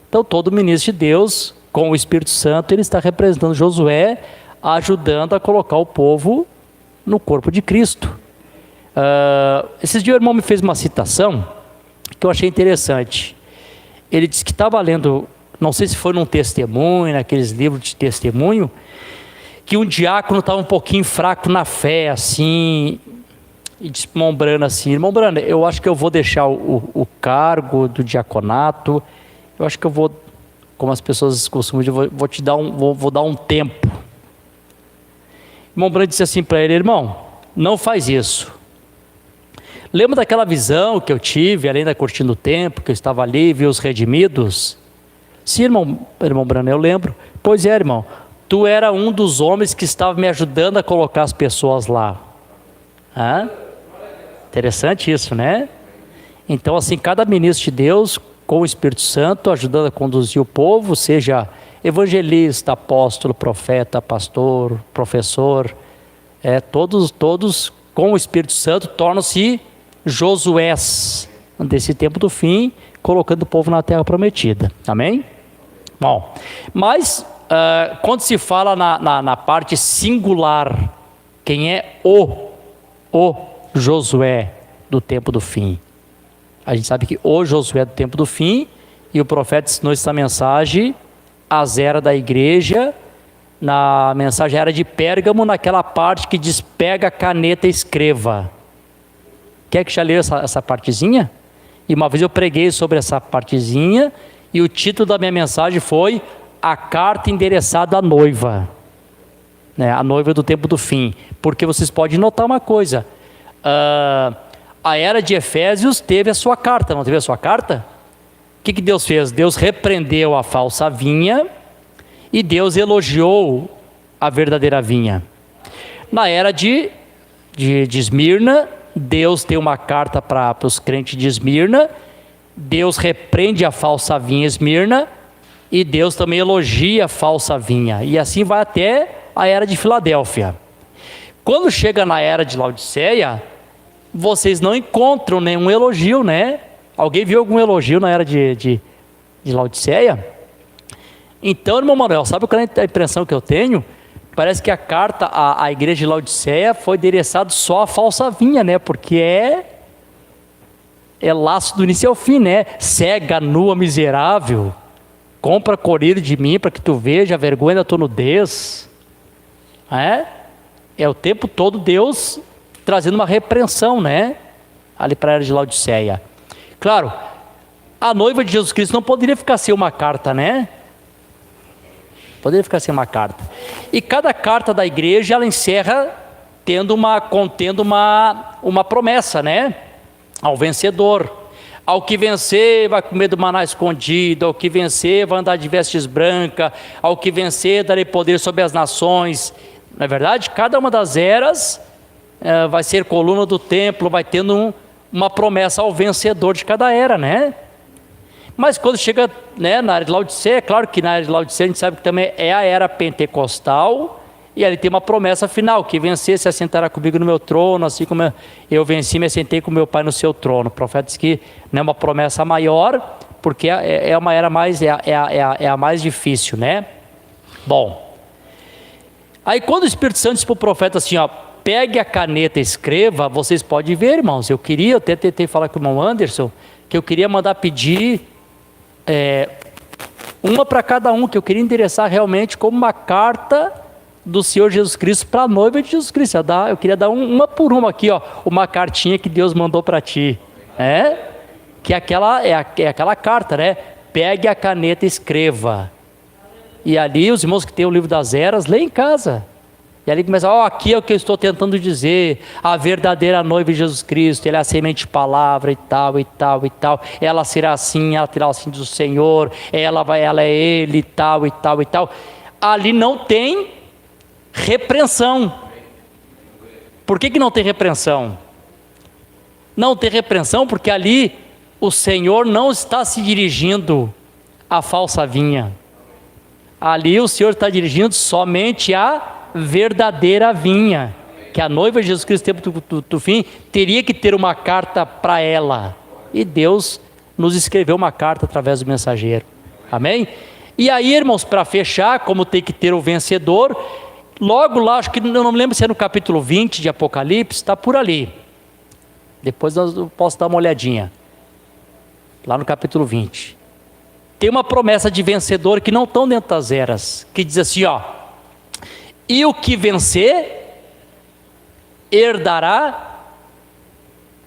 então todo ministro de Deus, com o Espírito Santo, ele está representando Josué, ajudando a colocar o povo no corpo de Cristo. Esses dias o irmão me fez uma citação que eu achei interessante. Ele disse que estava lendo, não sei se foi num testemunho, naqueles livros de testemunho, que um diácono estava um pouquinho fraco na fé, assim, e disse para o irmão Brano assim: irmão Brano, eu acho que eu vou deixar o cargo do diaconato, eu acho que eu vou, como as pessoas costumam dizer, vou dar um tempo. O irmão Brano disse assim para ele: irmão, não faz isso. Lembra daquela visão que eu tive, além da Curtindo o Tempo, que eu estava ali e vi os redimidos? Sim, irmão Brano, eu lembro. Pois é, irmão, tu era um dos homens que estava me ajudando a colocar as pessoas lá. Interessante isso, né? Então, assim, cada ministro de Deus, com o Espírito Santo, ajudando a conduzir o povo, seja evangelista, apóstolo, profeta, pastor, professor, todos com o Espírito Santo tornam-se Josués desse tempo do fim, colocando o povo na terra prometida. Amém? Bom, mas quando se fala na parte singular, quem é o o Josué do tempo do fim. A gente sabe que o Josué do tempo do fim, e o profeta ensinou essa mensagem às eras da igreja, na mensagem era de Pérgamo, naquela parte que diz: pega a caneta e escreva. Quer que já leu essa partezinha? E uma vez eu preguei sobre essa partezinha, e o título da minha mensagem foi A Carta Endereçada à Noiva, né? A noiva do tempo do fim. Porque vocês podem notar uma coisa, a era de Efésios teve a sua carta, não teve a sua carta? O que Deus fez? Deus repreendeu a falsa vinha, e Deus elogiou a verdadeira vinha. Na era de Esmirna, Deus tem uma carta para os crentes de Esmirna, Deus repreende a falsa vinha Esmirna, e Deus também elogia a falsa vinha, e assim vai até a era de Filadélfia. Quando chega na era de Laodiceia, vocês não encontram nenhum elogio, né? Alguém viu algum elogio na era de Laodiceia? Então, irmão Manuel, sabe qual é a impressão que eu tenho? Parece que a carta à igreja de Laodiceia foi endereçada só à falsa vinha, né? Porque é laço do início ao fim, né? Cega, nua, miserável, compra colírio de mim para que tu veja a vergonha da tua nudez. É o tempo todo Deus trazendo uma repreensão, né? Ali para a era de Laodiceia. Claro, a noiva de Jesus Cristo não poderia ficar sem uma carta, né? Poderia ficar sem uma carta. E cada carta da igreja, ela encerra contendo uma promessa, né? Ao vencedor: ao que vencer vai comer do maná escondido, ao que vencer vai andar de vestes brancas, ao que vencer darei poder sobre as nações. Não é verdade? Cada uma das eras vai ser coluna do templo, vai tendo uma promessa ao vencedor de cada era, né? Mas quando chega, né, na era de Laodiceia, é claro que na era de Laodiceia a gente sabe que também é a era pentecostal, e ali tem uma promessa final: que vencer se assentará comigo no meu trono, assim como eu venci, me assentei com meu Pai no seu trono. O profeta diz que não é uma promessa maior, porque é uma era mais, é a mais difícil, né? Bom, aí quando o Espírito Santo diz para o profeta assim, ó, pegue a caneta e escreva, vocês podem ver, irmãos, eu até tentei falar com o irmão Anderson, que eu queria mandar pedir uma para cada um, que eu queria endereçar realmente como uma carta do Senhor Jesus Cristo para a noiva de Jesus Cristo. Eu queria dar uma por uma aqui, ó, uma cartinha que Deus mandou para ti, que é aquela carta, né? Pegue a caneta e escreva. E ali os irmãos que têm o livro das eras, lê em casa. E ali começa: aqui é o que eu estou tentando dizer, a verdadeira noiva de Jesus Cristo, ela é a semente de palavra e tal, e tal, e tal, ela será assim, ela terá assim do Senhor, ela é ele, e tal, e tal, e tal. Ali não tem repreensão. Por que não tem repreensão? Não tem repreensão porque ali o Senhor não está se dirigindo à falsa vinha. Ali o Senhor está dirigindo somente à verdadeira vinha, que a noiva de Jesus Cristo, tempo do fim, teria que ter uma carta para ela, e Deus nos escreveu uma carta através do mensageiro. Amém? E aí, irmãos, para fechar, como tem que ter o vencedor, logo lá, acho que eu não me lembro se é no capítulo 20 de Apocalipse, está por ali, depois eu posso dar uma olhadinha lá no capítulo 20, tem uma promessa de vencedor que não estão dentro das eras, que diz assim, ó: e o que vencer herdará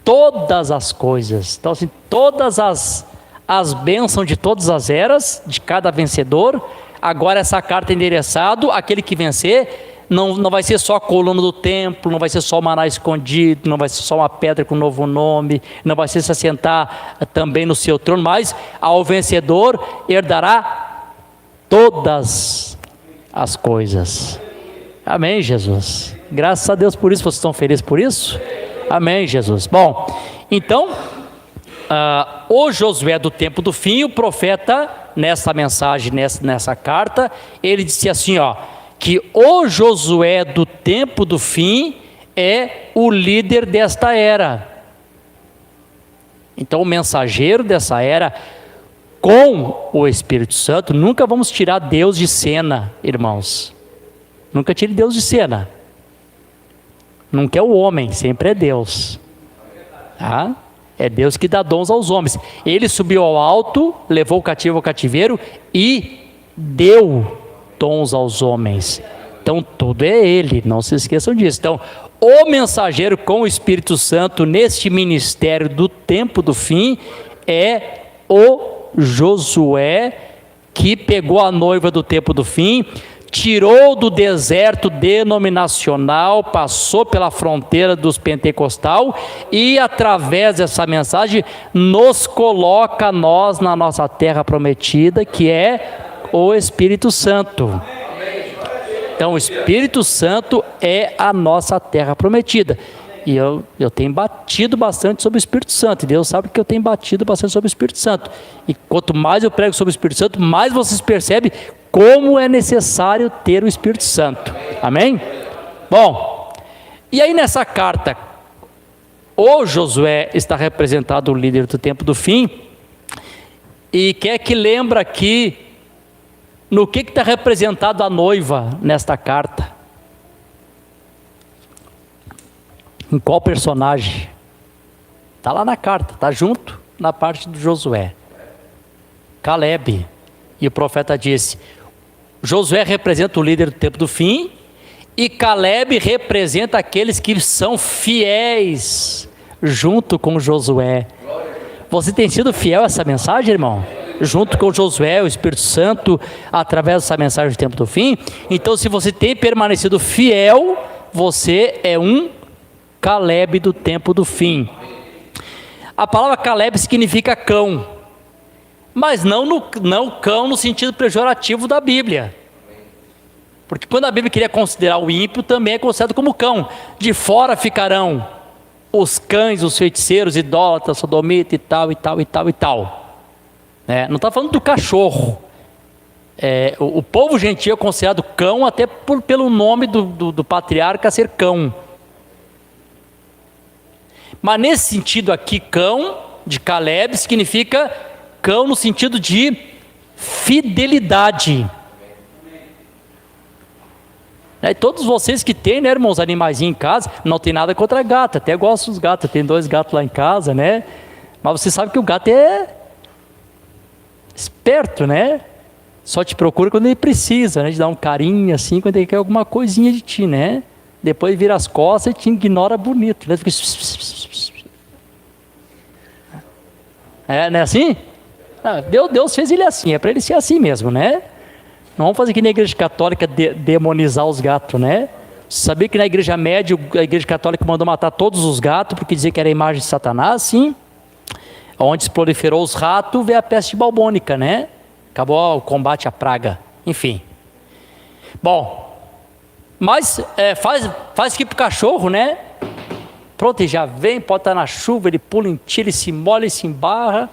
todas as coisas. Então assim, todas as bênçãos de todas as eras, de cada vencedor. Agora essa carta é endereçada àquele que vencer. Não vai ser só a coluna do templo, não vai ser só o maná escondido, não vai ser só uma pedra com um novo nome, não vai ser se assentar também no seu trono, mas ao vencedor herdará todas as coisas. Amém, Jesus? Graças a Deus por isso. Vocês estão felizes por isso? Amém, Jesus. Bom, então, o Josué do tempo do fim, o profeta, nessa mensagem, nessa carta, ele disse assim, ó, que o Josué do tempo do fim é o líder desta era. Então, o mensageiro dessa era, com o Espírito Santo, nunca vamos tirar Deus de cena, irmãos. Nunca tire Deus de cena. Nunca é o homem, sempre é Deus. Tá? É Deus que dá dons aos homens. Ele subiu ao alto, levou o cativo ao cativeiro e deu dons aos homens. Então tudo é Ele, não se esqueçam disso. Então, o mensageiro com o Espírito Santo neste ministério do tempo do fim é o Josué, que pegou a noiva do tempo do fim, tirou do deserto denominacional, passou pela fronteira dos pentecostal e através dessa mensagem nos coloca nós na nossa terra prometida, que é o Espírito Santo. Então o Espírito Santo é a nossa terra prometida. E eu tenho batido bastante sobre o Espírito Santo. E Deus sabe que eu tenho batido bastante sobre o Espírito Santo. E quanto mais eu prego sobre o Espírito Santo, mais vocês percebem como é necessário ter o Espírito Santo. Amém? Bom, e aí nessa carta, o Josué está representado o líder do tempo do fim. E quem é que lembra aqui no que está representado a noiva nesta carta? Em qual personagem? Está lá na carta, está junto na parte do Josué. Calebe. E o profeta disse: Josué representa o líder do tempo do fim, e Calebe representa aqueles que são fiéis, junto com Josué. Você tem sido fiel a essa mensagem, irmão? Junto com Josué, o Espírito Santo, através dessa mensagem do tempo do fim. Então, se você tem permanecido fiel, você é um Calebe do tempo do fim. A palavra Calebe significa cão, mas não cão no sentido pejorativo da Bíblia, porque quando a Bíblia queria considerar o ímpio, também é considerado como cão. De fora ficarão os cães, os feiticeiros, idólatras, sodomitas e tal, e tal, e tal, e tal. Não está falando do cachorro. O povo gentil é considerado cão até pelo nome do patriarca ser cão. Mas nesse sentido aqui, cão, de Calebe, significa cão no sentido de fidelidade. E todos vocês que têm, né, irmãos, animaizinhos em casa, não tem nada contra gato, até gosto dos gatos, tem 2 gatos lá em casa, né? Mas você sabe que o gato é esperto, né? Só te procura quando ele precisa, né? De dar um carinho assim, quando ele quer alguma coisinha de ti, né? Depois vira as costas e te ignora bonito, né? Fica... não é assim? Deus fez ele assim, é para ele ser assim mesmo, né? Não vamos fazer aqui na igreja católica demonizar os gatos, né? Você sabia que na igreja média, a igreja católica mandou matar todos os gatos, porque dizia que era a imagem de Satanás, sim. Onde se proliferou os ratos, veio a peste balbônica, né? Acabou o combate à praga, enfim. Bom, mas faz aqui pro cachorro, né? Pronto, ele já vem, pode estar na chuva, ele pula em ti, ele se molha, ele se embarra.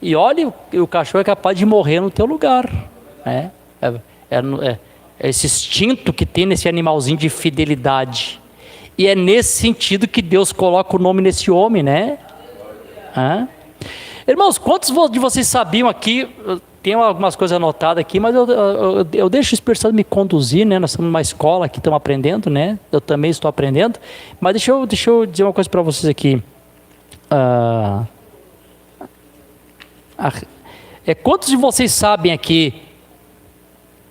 E olha, o cachorro é capaz de morrer no teu lugar, né? Esse instinto que tem nesse animalzinho de fidelidade. E é nesse sentido que Deus coloca o nome nesse homem, né? Irmãos, quantos de vocês sabiam aqui? Tem algumas coisas anotadas aqui, mas eu deixo o Espírito Santo me conduzir, né? Nós estamos numa escola aqui, estamos aprendendo, né? Eu também estou aprendendo. Mas deixa eu dizer uma coisa para vocês aqui. Quantos de vocês sabem aqui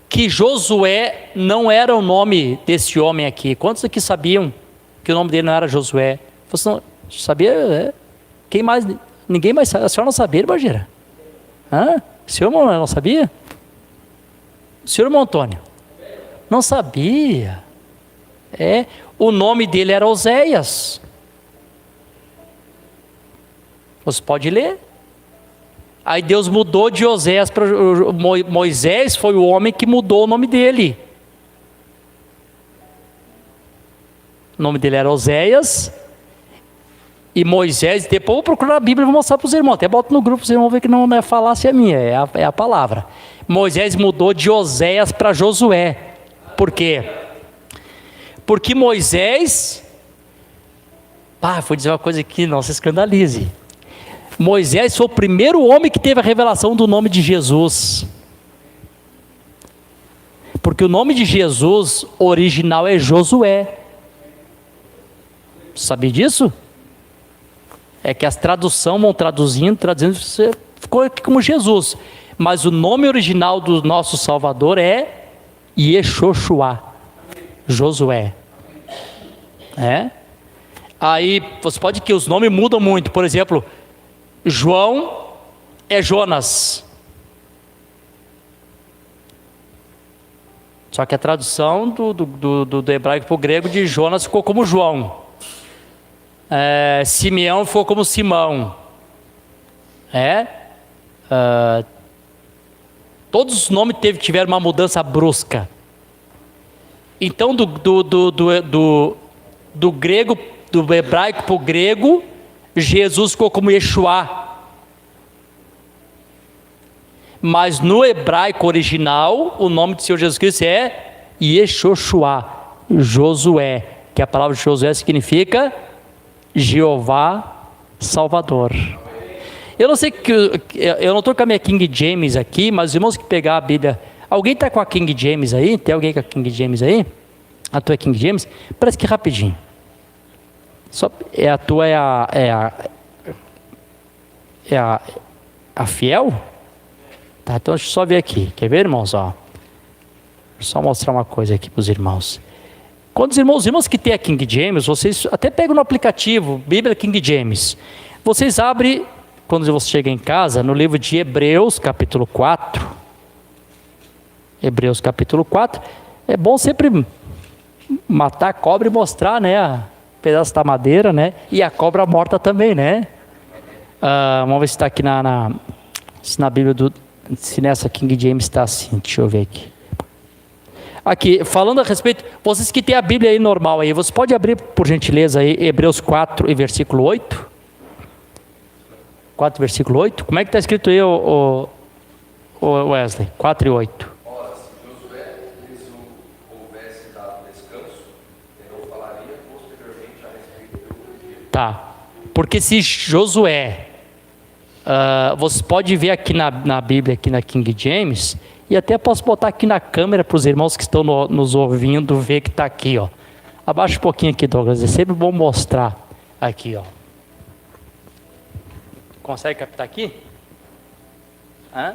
que Josué não era o nome desse homem aqui? Quantos aqui sabiam que o nome dele não era Josué? Você não sabia? Quem mais? Ninguém mais sabe. A senhora não sabia, irmã Gira? O senhor não sabia? O senhor, irmão Antônio? Não sabia. O nome dele era Oséias. Você pode ler. Aí Deus mudou de Oséias para Moisés, foi o homem que mudou o nome dele. O nome dele era Oséias. E Moisés, depois eu vou procurar a Bíblia e vou mostrar para os irmãos. Até boto no grupo, os irmãos vão ver que não é falácia minha, é a palavra. Moisés mudou de Oséias para Josué. Por quê? Porque Moisés... vou dizer uma coisa aqui, não se escandalize. Moisés foi o primeiro homem que teve a revelação do nome de Jesus. Porque o nome de Jesus original é Josué. Sabia disso? É que as traduções vão traduzindo, você ficou aqui como Jesus. Mas o nome original do nosso Salvador é Yeshua, Josué. Aí você pode que os nomes mudam muito. Por exemplo, João é Jonas. Só que a tradução do hebraico para o grego de Jonas ficou como João. Simeão ficou como Simão. Todos os nomes tiveram uma mudança brusca. Então do grego, do hebraico para o grego, Jesus ficou como Yeshua. Mas no hebraico original, o nome do Senhor Jesus Cristo é Yeshua, Josué, que a palavra Josué significa Jeová Salvador. Eu não sei eu não estou com a minha King James aqui, mas os irmãos que pegar a Bíblia, alguém está com a King James aí? Tem alguém com a King James aí? A tua é King James? Parece que rapidinho. A tua é a fiel? Tá, então deixa eu só ver aqui. Quer ver, irmãos? Ó. Deixa eu só mostrar uma coisa aqui para os irmãos. Quando os irmãos que têm a King James, vocês até pegam no aplicativo Bíblia King James. Vocês abrem, quando você chega em casa, no livro de Hebreus, capítulo 4. Hebreus, capítulo 4. É bom sempre matar a cobra e mostrar, né? Um pedaço da madeira, né? E a cobra morta também, né? Vamos ver se está aqui se na Bíblia se nessa King James está assim. Deixa eu ver aqui. Aqui, falando a respeito, vocês que têm a Bíblia aí normal aí, você pode abrir, por gentileza, aí, Hebreus 4 e versículo 8? 4, versículo 8? Como é que está escrito aí, o Wesley? 4 e 8. Ora, se Josué lhes houvesse dado descanso, eu não falaria posteriormente a respeito do outro dia. Tá, porque se Josué, você pode ver aqui na Bíblia, aqui na King James, e até posso botar aqui na câmera para os irmãos que estão nos ouvindo ver que está aqui, ó. Abaixa um pouquinho aqui, Douglas, é sempre bom mostrar aqui, ó. Consegue captar aqui? Tá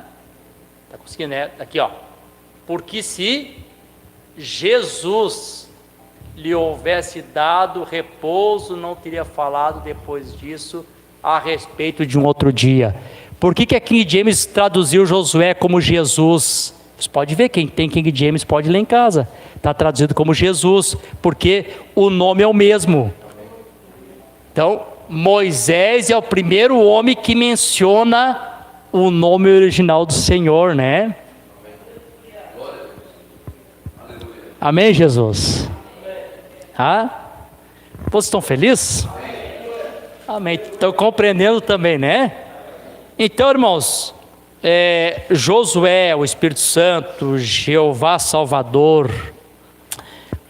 conseguindo, né? Aqui, ó. Porque se Jesus lhe houvesse dado repouso, não teria falado depois disso a respeito de um outro dia. Por que a King James traduziu Josué como Jesus? Você pode ver, quem tem King James pode ler em casa. Está traduzido como Jesus, porque o nome é o mesmo. Então, Moisés é o primeiro homem que menciona o nome original do Senhor, né? Amém, Jesus? Vocês estão felizes? Amém. Estão compreendendo também, né? Então, irmãos, Josué, o Espírito Santo, Jeová Salvador,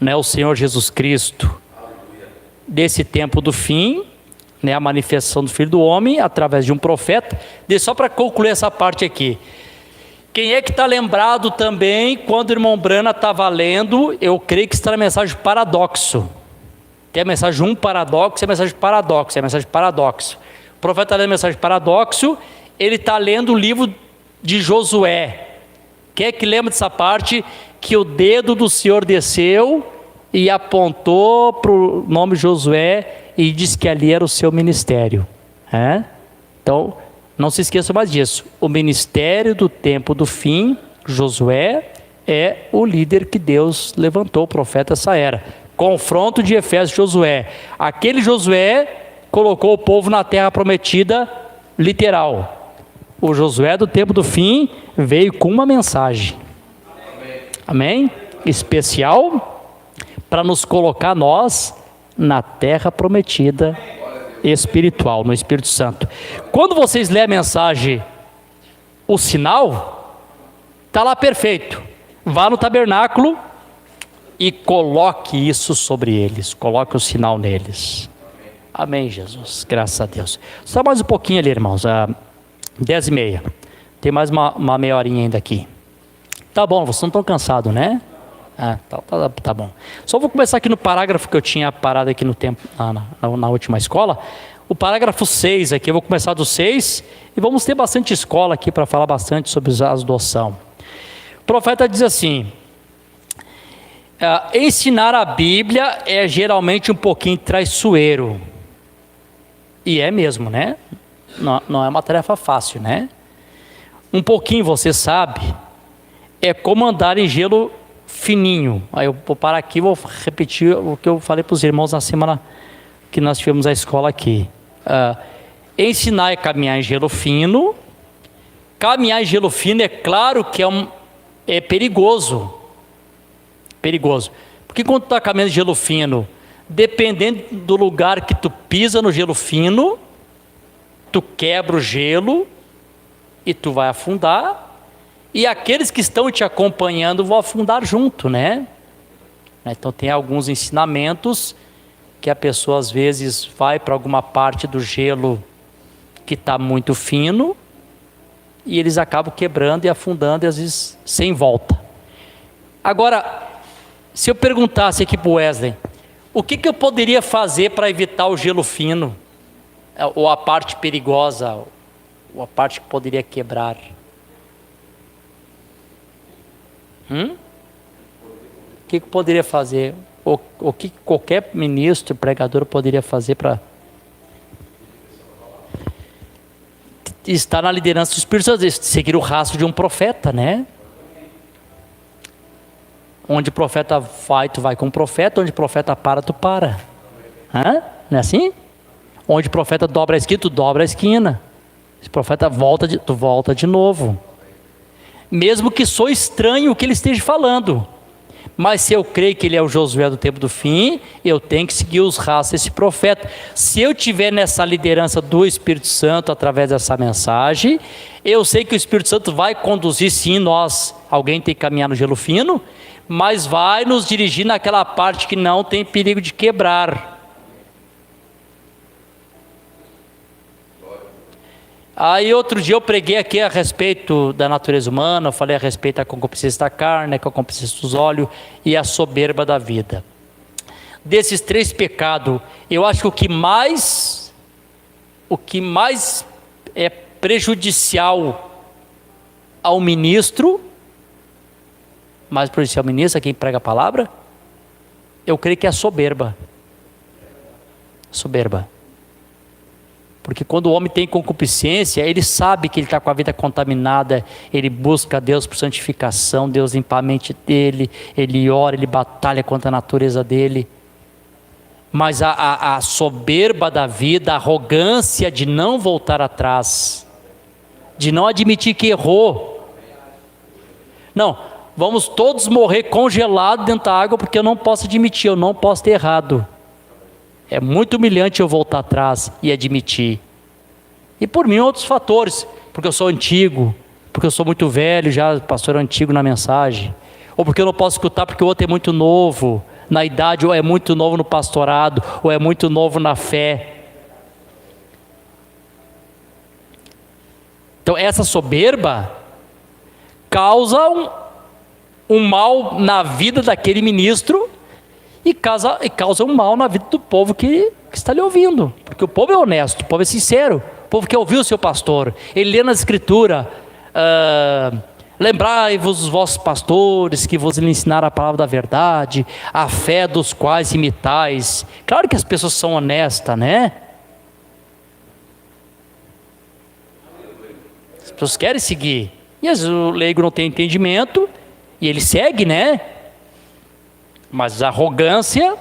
né, o Senhor Jesus Cristo, desse tempo do fim, né, a manifestação do Filho do Homem, através de um profeta. Só para concluir essa parte aqui. Quem é que está lembrado também, quando o irmão Brana estava lendo, eu creio que está na mensagem paradoxo. Tem a mensagem paradoxo, e a mensagem paradoxo, é a mensagem paradoxo. O profeta está lendo a mensagem paradoxo, ele está lendo o livro de Josué. Quem é que lembra dessa parte? Que o dedo do Senhor desceu e apontou para o nome Josué e disse que ali era o seu ministério. Então, não se esqueça mais disso. O ministério do tempo do fim, Josué, é o líder que Deus levantou, o profeta essa era. Confronto de Efésios, Josué. Aquele Josué colocou o povo na terra prometida, literal. O Josué do tempo do fim veio com uma mensagem. Amém? Especial para nos colocar nós na terra prometida espiritual, no Espírito Santo. Quando vocês lêem a mensagem, o sinal está lá perfeito. Vá no tabernáculo e coloque isso sobre eles, coloque o sinal neles. Amém, Jesus, graças a Deus. Só mais um pouquinho ali, irmãos, 10h30, tem mais uma meia horinha ainda aqui. Tá bom, vocês não estão cansados, né? Tá bom. Só vou começar aqui no parágrafo que eu tinha parado aqui no tempo, na última escola. O parágrafo 6 aqui, eu vou começar do 6 e vamos ter bastante escola aqui para falar bastante sobre a adoção. O profeta diz assim: ensinar a Bíblia é geralmente um pouquinho traiçoeiro. E é mesmo, né? Não é uma tarefa fácil, né? Um pouquinho, você sabe, é como andar em gelo fininho. Aí eu vou parar aqui e vou repetir o que eu falei para os irmãos na semana que nós tivemos a escola aqui. Ensinar é caminhar em gelo fino. Caminhar em gelo fino é claro que é perigoso. Perigoso. Porque quando tu está caminhando em gelo fino, dependendo do lugar que tu pisa no gelo fino, tu quebra o gelo e tu vai afundar. E aqueles que estão te acompanhando vão afundar junto, né? Então tem alguns ensinamentos que a pessoa às vezes vai para alguma parte do gelo que está muito fino e eles acabam quebrando e afundando e às vezes sem volta. Agora, se eu perguntasse aqui para o Wesley, o que eu poderia fazer para evitar o gelo fino? Ou a parte perigosa, ou a parte que poderia quebrar? O que eu poderia fazer? O que qualquer ministro, pregador poderia fazer para estar na liderança do Espírito Santo? Seguir o rastro de um profeta, né? Onde o profeta vai, tu vai com o profeta. Onde o profeta para, tu para. Não é assim? Onde o profeta dobra a esquina, tu dobra a esquina. Se o profeta volta, tu volta de novo. Mesmo que sou estranho o que ele esteja falando. Mas se eu creio que ele é o Josué do tempo do fim, eu tenho que seguir os rastros desse profeta. Se eu estiver nessa liderança do Espírito Santo através dessa mensagem, eu sei que o Espírito Santo vai conduzir sim nós. Alguém tem que caminhar no gelo fino, mas vai nos dirigir naquela parte que não tem perigo de quebrar. Aí outro dia eu preguei aqui a respeito da natureza humana, eu falei a respeito da concupiscência da carne, a concupiscência dos olhos e a soberba da vida. Desses 3 pecados, eu acho que o que mais é prejudicial ao ministro, mais prejudicial ao ministro, a quem prega a palavra, eu creio que é a soberba. Soberba. Porque quando o homem tem concupiscência, ele sabe que ele está com a vida contaminada, ele busca a Deus por santificação, Deus limpar a mente dele, ele ora, ele batalha contra a natureza dele. Mas a soberba da vida, a arrogância de não voltar atrás, de não admitir que errou. Não, vamos todos morrer congelados dentro da água porque eu não posso admitir, eu não posso ter errado. É muito humilhante eu voltar atrás e admitir. E por mim outros fatores, porque eu sou antigo, porque eu sou muito velho, já pastor antigo na mensagem, ou porque eu não posso escutar porque o outro é muito novo na idade, ou é muito novo no pastorado, ou é muito novo na fé. Então essa soberba causa um mal na vida daquele ministro, e causa um mal na vida do povo que está lhe ouvindo, porque o povo é honesto, o povo é sincero, o povo quer ouvir o seu pastor, ele lê na escritura, lembrai-vos os vossos pastores que vos ensinaram a palavra da verdade, a fé dos quais imitais. Claro que as pessoas são honestas, né? As pessoas querem seguir, e às vezes o leigo não tem entendimento e ele segue, né? Mas a arrogância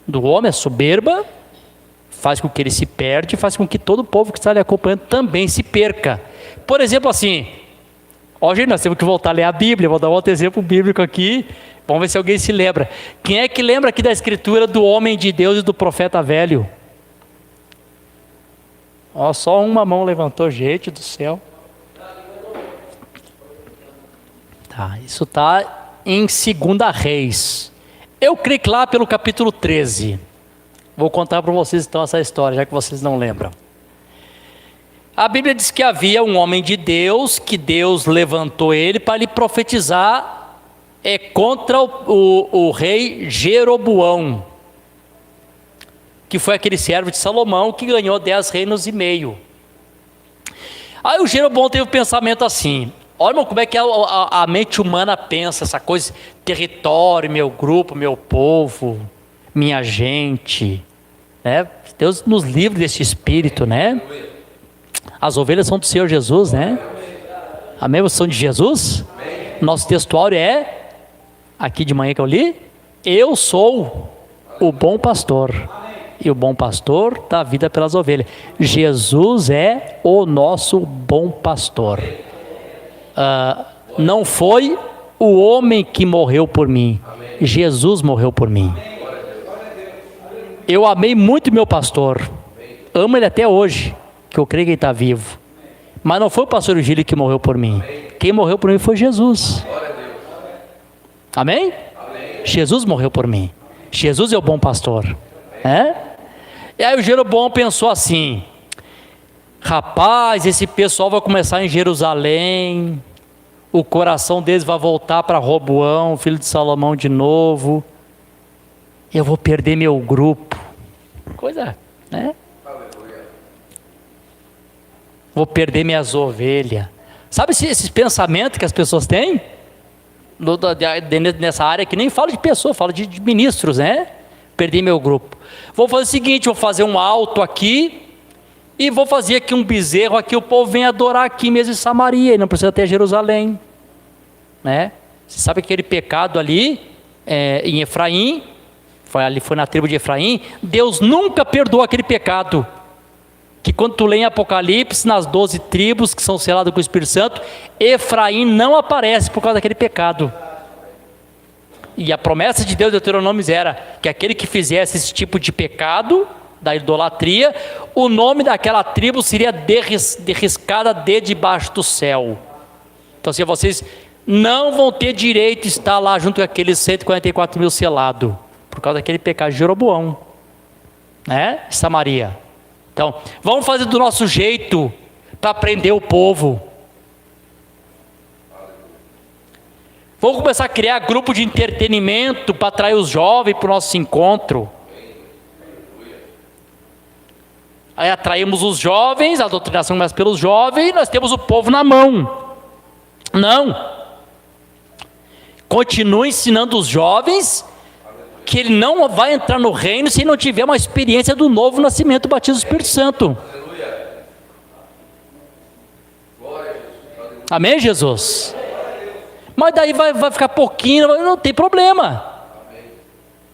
do homem, a soberba, faz com que ele se perde, faz com que todo o povo que está lhe acompanhando também se perca. Por exemplo, assim, gente, nós temos que voltar a ler a Bíblia, vou dar outro exemplo bíblico aqui, vamos ver se alguém se lembra. Quem é que lembra aqui da escritura do homem de Deus e do profeta velho? Só uma mão levantou, gente do céu. Tá, isso está em 2 Reis. Eu creio que lá pelo capítulo 13, vou contar para vocês então essa história, já que vocês não lembram. A Bíblia diz que havia um homem de Deus, que Deus levantou ele para lhe profetizar é contra o rei Jeroboão, que foi aquele servo de Salomão que ganhou 10 reinos e meio. Aí o Jeroboão teve um pensamento assim: olha, irmão, como é que a mente humana pensa, essa coisa, território, meu grupo, meu povo, minha gente, né? Deus nos livre desse espírito, né? As ovelhas são do Senhor Jesus, né? Amém? Vocês são de Jesus? Nosso textuário é, aqui de manhã que eu li, eu sou o bom pastor, e o bom pastor dá a vida pelas ovelhas. Jesus é o nosso bom pastor. Não foi o homem que morreu por mim, Jesus morreu por mim. Eu amei muito meu pastor, amo ele até hoje, que eu creio que ele está vivo, mas não foi o pastor Gílio que morreu por mim. Quem morreu por mim foi Jesus. Amém? Jesus morreu por mim. Jesus é o bom pastor. E aí o Jeroboão pensou assim: rapaz, esse pessoal vai começar em Jerusalém, o coração deles vai voltar para Roboão, filho de Salomão de novo, eu vou perder meu grupo. Coisa, né? Vou perder minhas ovelhas. Sabe esses pensamentos que as pessoas têm? Nessa área que nem fala de pessoa, fala de ministros, né? Perdi meu grupo. Vou fazer o seguinte, vou fazer um alto aqui e vou fazer aqui um bezerro aqui, o povo vem adorar aqui mesmo em Samaria, e não precisa ter Jerusalém, né? Você sabe aquele pecado ali em Efraim, foi na tribo de Efraim, Deus nunca perdoou aquele pecado, que quando tu lê em Apocalipse, nas 12 tribos que são seladas com o Espírito Santo, Efraim não aparece por causa daquele pecado. E a promessa de Deus, Deuteronômio, era que aquele que fizesse esse tipo de pecado, da idolatria, o nome daquela tribo seria derriscada de debaixo do céu. Então assim, vocês não vão ter direito de estar lá junto com aqueles 144 mil selados, por causa daquele pecado de Jeroboão, né? Samaria. Então, vamos fazer do nosso jeito para prender o povo. Vamos começar a criar grupo de entretenimento para atrair os jovens para o nosso encontro. Aí atraímos os jovens, a doutrinação começa pelos jovens, e nós temos o povo na mão. Não. Continue ensinando os jovens que ele não vai entrar no reino se não tiver uma experiência do novo nascimento, batismo do Espírito Santo. Amém, Jesus? Mas daí vai ficar pouquinho, não tem problema.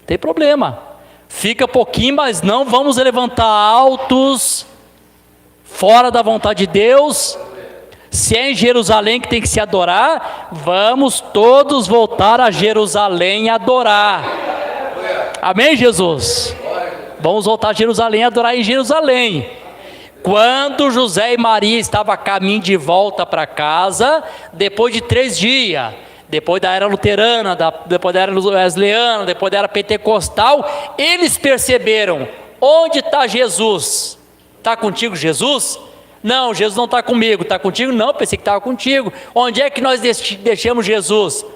Tem problema. Fica pouquinho, mas não vamos levantar altos fora da vontade de Deus. Se é em Jerusalém que tem que se adorar, vamos todos voltar a Jerusalém e adorar. Amém, Jesus? Vamos voltar a Jerusalém e adorar em Jerusalém. Quando José e Maria estavam a caminho de volta para casa, depois de 3 dias, depois da era luterana, depois da era wesleyana, depois da era pentecostal, eles perceberam: onde está Jesus? Está contigo Jesus? Não, Jesus não está comigo. Está contigo? Não, pensei que estava contigo. Onde é que nós deixamos Jesus?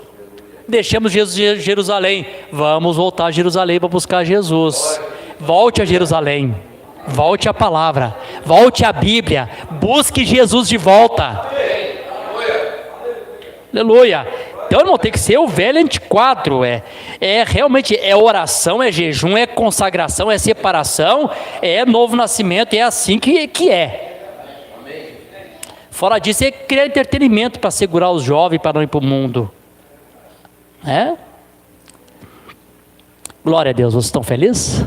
Deixamos Jesus em Jerusalém. Vamos voltar a Jerusalém para buscar Jesus. Volte a Jerusalém. Volte a palavra. Volte a Bíblia. Busque Jesus de volta. Aleluia. Então, irmão, tem que ser o velho antiquado. Realmente é oração, é jejum, é consagração, é separação, é novo nascimento. É assim que é. Fora disso, é criar entretenimento para segurar os jovens para não ir para o mundo. Glória a Deus, vocês estão felizes?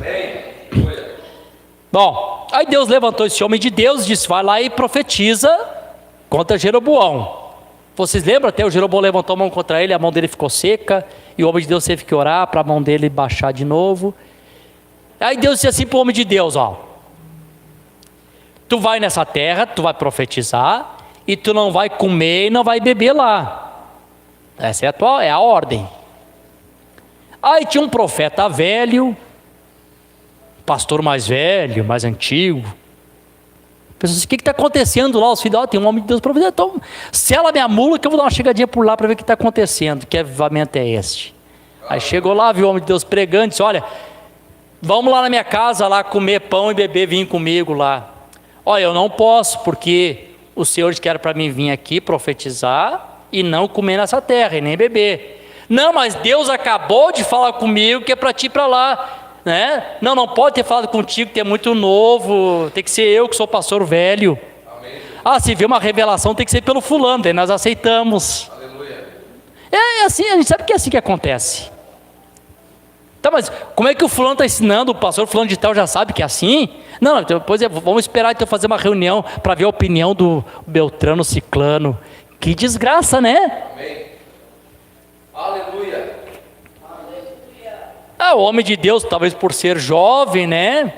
Bom, aí Deus levantou esse homem de Deus e disse: vai lá e profetiza contra Jeroboão. Vocês lembram? Até o Jeroboão levantou a mão contra ele, a mão dele ficou seca, e o homem de Deus teve que orar para a mão dele baixar de novo. Aí Deus disse assim para o homem de Deus: tu vai nessa terra, tu vai profetizar, e tu não vai comer e não vai beber lá. Essa é a ordem. Aí tinha um profeta velho, pastor mais velho, mais antigo, Pessoas, o que está acontecendo lá? Os filhos, tem um homem de Deus para fazer. Então, sela minha mula que eu vou dar uma chegadinha por lá para ver o que está acontecendo. Que avivamento é este? Aí chegou lá, viu o homem de Deus pregando, disse, olha, vamos lá na minha casa lá comer pão e beber vinho comigo lá. Olha, eu não posso, porque os senhores querem para mim vir aqui profetizar e não comer nessa terra e nem beber. Não, mas Deus acabou de falar comigo que é para ti ir para lá. Né? Não pode ter falado contigo que é muito novo, tem que ser eu que sou pastor velho. Amém. Se vê uma revelação tem que ser pelo fulano, daí nós aceitamos. Aleluia. É assim, a gente sabe que é assim que acontece. Tá, mas como é que o fulano está ensinando, o pastor fulano de tal já sabe que é assim? Não, depois vamos esperar então fazer uma reunião para ver a opinião do Beltrano Ciclano. Que desgraça, né? Amém. Aleluia. O homem de Deus, talvez por ser jovem, né?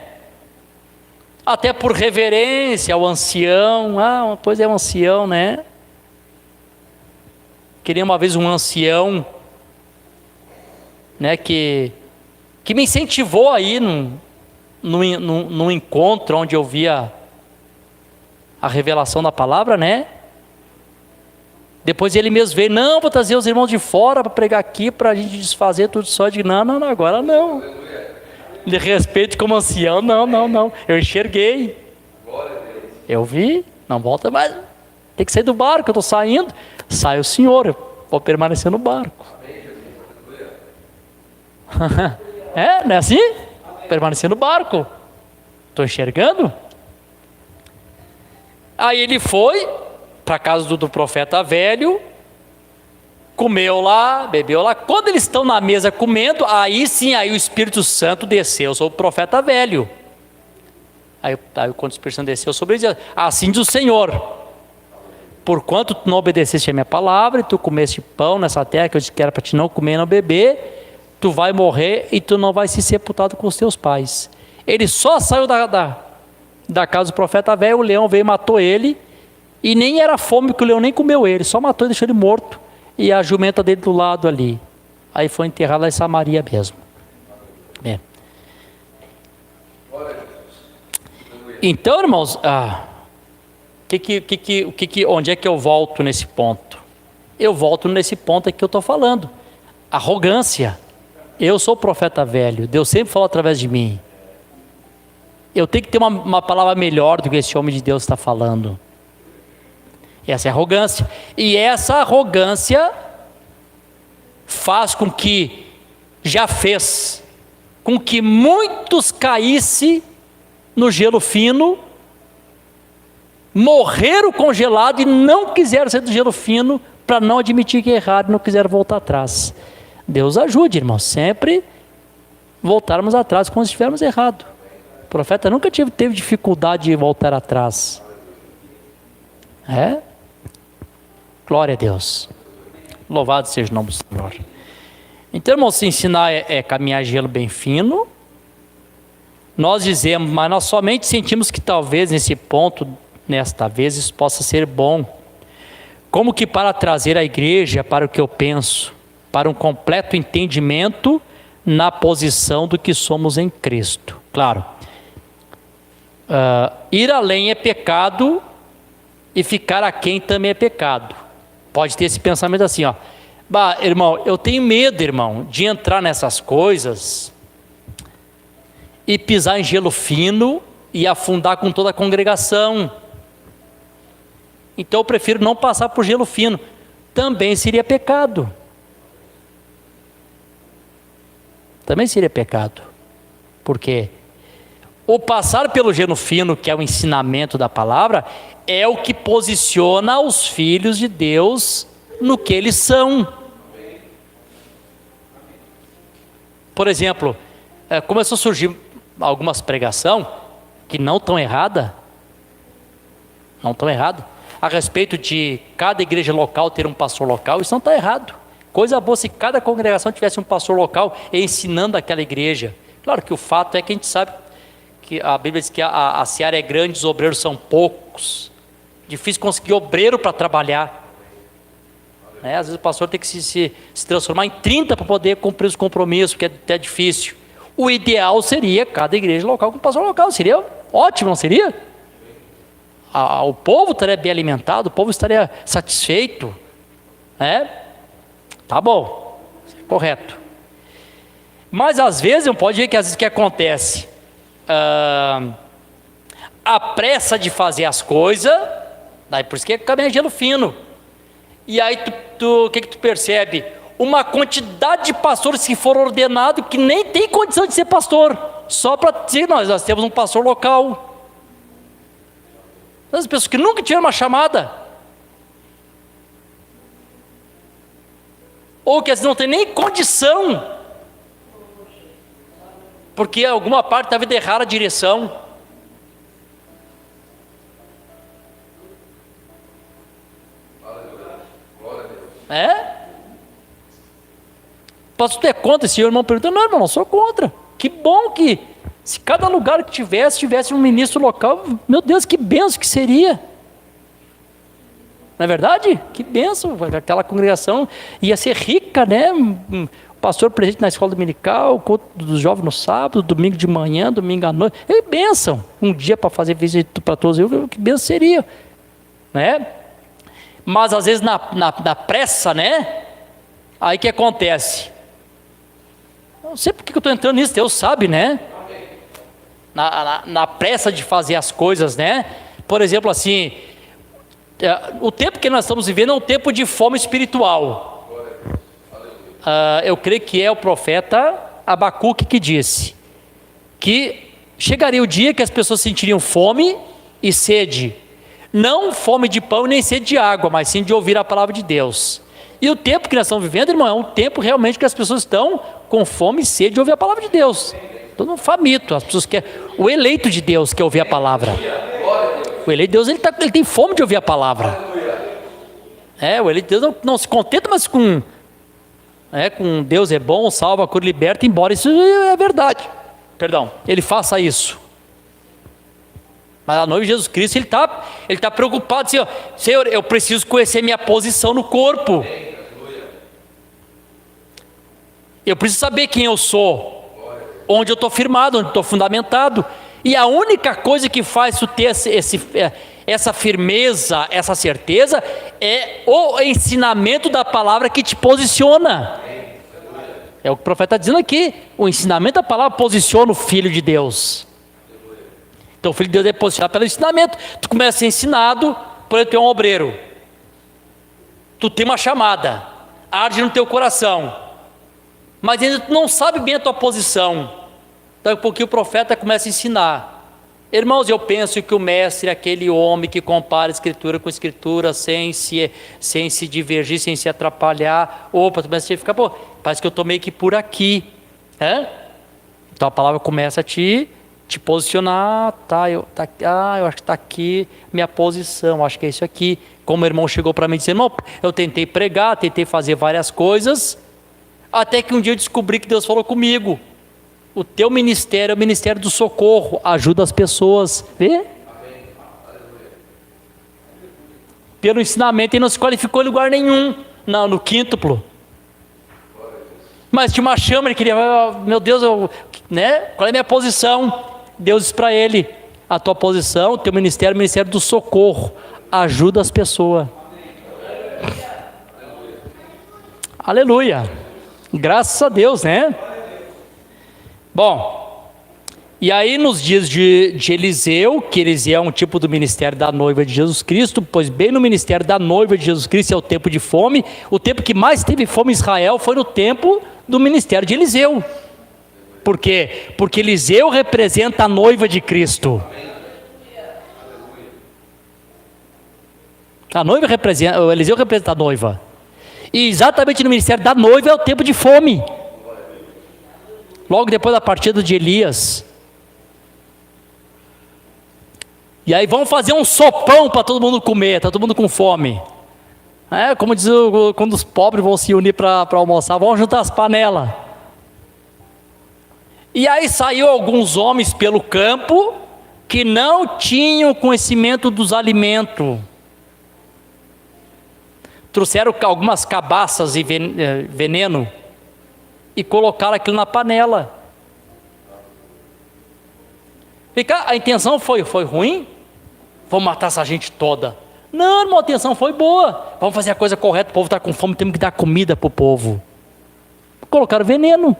Até por reverência ao ancião. Pois é, um ancião, né? Queria uma vez um ancião, né? Que me incentivou aí num encontro onde eu via a revelação da palavra, né? Depois ele mesmo veio, não, vou trazer os irmãos de fora para pregar aqui, para a gente desfazer tudo só. Eu digo, não, agora não. De respeito como ancião, não. Eu enxerguei. Eu vi, não volta mais. Tem que sair do barco, eu estou saindo. Sai o senhor, eu vou permanecer no barco. Não é assim? Permanecer no barco. Estou enxergando. Aí ele foi para a casa do profeta velho, comeu lá, bebeu lá. Quando eles estão na mesa comendo, aí sim, aí o Espírito Santo desceu sobre o profeta velho. Aí quando o Espírito Santo desceu sobre ele, assim diz o Senhor, porquanto tu não obedeceste a minha palavra, e tu comeste pão nessa terra que eu disse que era para te não comer e não beber, tu vai morrer e tu não vai ser sepultado com os teus pais. Ele só saiu da casa do profeta velho, o leão veio e matou ele, e nem era fome, porque o leão nem comeu ele, só matou e deixou ele morto, e a jumenta dele do lado ali. Aí foi enterrado lá em Samaria mesmo. Então, irmãos, onde é que eu volto nesse ponto? Eu volto nesse ponto aqui que eu estou falando. Arrogância. Eu sou o profeta velho, Deus sempre falou através de mim. Eu tenho que ter uma palavra melhor do que esse homem de Deus está falando. Essa é arrogância. E essa arrogância faz com que, já fez, com que muitos caíssem no gelo fino, morreram congelados e não quiseram sair do gelo fino para não admitir que erraram e não quiseram voltar atrás. Deus ajude, irmãos, sempre voltarmos atrás quando estivermos errados. O profeta nunca teve dificuldade de voltar atrás. Glória a Deus. Louvado seja o nome do Senhor. Então, irmãos, se ensinar é caminhar gelo bem fino. Nós dizemos, mas nós somente sentimos que talvez nesse ponto, nesta vez, isso possa ser bom. Como que para trazer a igreja para o que eu penso, para um completo entendimento na posição do que somos em Cristo. Claro, ir além é pecado e ficar aquém também é pecado. Pode ter esse pensamento assim, irmão, eu tenho medo, irmão, de entrar nessas coisas e pisar em gelo fino e afundar com toda a congregação. Então eu prefiro não passar por gelo fino. Também seria pecado. Também seria pecado. Por quê? O passar pelo gelo fino, que é o ensinamento da palavra, é o que posiciona os filhos de Deus no que eles são. Por exemplo, começou a surgir algumas pregações que não estão erradas, a respeito de cada igreja local ter um pastor local. Isso não está errado. Coisa boa se cada congregação tivesse um pastor local ensinando aquela igreja. Claro que o fato é que a gente sabe que a Bíblia diz que a seara é grande, os obreiros são poucos. Difícil conseguir obreiro para trabalhar. Às vezes o pastor tem que se transformar em 30 para poder cumprir os compromissos, porque é até difícil. O ideal seria cada igreja local com um pastor local. Seria ótimo, não seria? o povo estaria bem alimentado, o povo estaria satisfeito, né? Tá bom, correto. Mas às vezes, não pode ver que às vezes o que acontece? A pressa de fazer as coisas, daí por isso que é caminho de gelo fino. E aí o que tu percebe? Uma quantidade de pastores que foram ordenados que nem tem condição de ser pastor, só para dizer, nós temos um pastor local. As pessoas que nunca tiveram uma chamada, ou que às vezes não tem nem condição, porque alguma parte da vida erraram a direção. Pastor, tu é contra? Esse irmão perguntou, não, irmão, não sou contra. Que bom que, se cada lugar que tivesse um ministro local, meu Deus, que benção que seria. Não é verdade? Que benção, aquela congregação ia ser rica, né? Pastor presente na escola dominical, culto dos jovens no sábado, domingo de manhã, domingo à noite. É bênção. Um dia para fazer visita para todos, que bênção seria. Né? Mas às vezes na pressa, né? Aí que acontece? Não sei porque eu estou entrando nisso, Deus sabe, né? Na pressa de fazer as coisas, né? Por exemplo, assim, o tempo que nós estamos vivendo é um tempo de fome espiritual. Eu creio que é o profeta Abacuque que disse que chegaria o dia que as pessoas sentiriam fome e sede, não fome de pão nem sede de água, mas sim de ouvir a palavra de Deus. E o tempo que nós estamos vivendo, irmão, é um tempo realmente que as pessoas estão com fome e sede de ouvir a palavra de Deus. Todo mundo faminto, as pessoas querem, o eleito de Deus quer ouvir a palavra. O eleito de Deus, ele tem fome de ouvir a palavra. O eleito de Deus não se contenta mais com Deus é bom, salva, cura, liberta, embora isso é verdade. Perdão, ele faça isso. Mas a noiva de Jesus Cristo, ele tá preocupado, assim, ó, Senhor, eu preciso conhecer minha posição no corpo. Eu preciso saber quem eu sou, onde eu estou firmado, onde estou fundamentado. E a única coisa que faz tu ter essa firmeza, essa certeza, é o ensinamento da palavra que te posiciona. É o que o profeta está dizendo aqui. O ensinamento da palavra posiciona o Filho de Deus. Então o Filho de Deus é posicionado pelo ensinamento. Tu começa a ser ensinado, por exemplo, tu é um obreiro. Tu tem uma chamada, arde no teu coração, mas ainda tu não sabe bem a tua posição. Então, porque o profeta começa a ensinar. Irmãos, eu penso que o mestre é aquele homem que compara a escritura com a escritura, sem se divergir, sem se atrapalhar. Opa, tu começa a ficar, parece que eu estou meio que por aqui. Então a palavra começa a te posicionar. Eu acho que está aqui minha posição, acho que é isso aqui. Como o irmão chegou para mim dizendo, irmão, eu tentei pregar, tentei fazer várias coisas, até que um dia eu descobri que Deus falou comigo. O teu ministério é o ministério do socorro, ajuda as pessoas, vê? Pelo ensinamento ele não se qualificou em lugar nenhum, no quíntuplo. Mas tinha uma chama, ele queria, meu Deus, qual é a minha posição? Deus disse para ele, a tua posição, o teu ministério é o ministério do socorro, ajuda as pessoas. Aleluia, graças a Deus, né? Bom, e aí nos dias de Eliseu, que Eliseu é um tipo do ministério da noiva de Jesus Cristo, pois bem no ministério da noiva de Jesus Cristo é o tempo de fome. O tempo que mais teve fome em Israel foi no tempo do ministério de Eliseu. Por quê? Porque Eliseu representa a noiva de Cristo. O Eliseu representa a noiva. E exatamente no ministério da noiva é o tempo de fome. Logo depois da partida de Elias. E aí vamos fazer um sopão para todo mundo comer, está todo mundo com fome. Como diz quando os pobres vão se unir para almoçar, vão juntar as panelas. E aí saiu alguns homens pelo campo que não tinham conhecimento dos alimentos. Trouxeram algumas cabaças e veneno e colocaram aquilo na panela. A intenção foi ruim? Vamos matar essa gente toda. Não, irmão, a intenção foi boa. Vamos fazer a coisa correta, o povo está com fome, temos que dar comida para o povo. Colocaram veneno.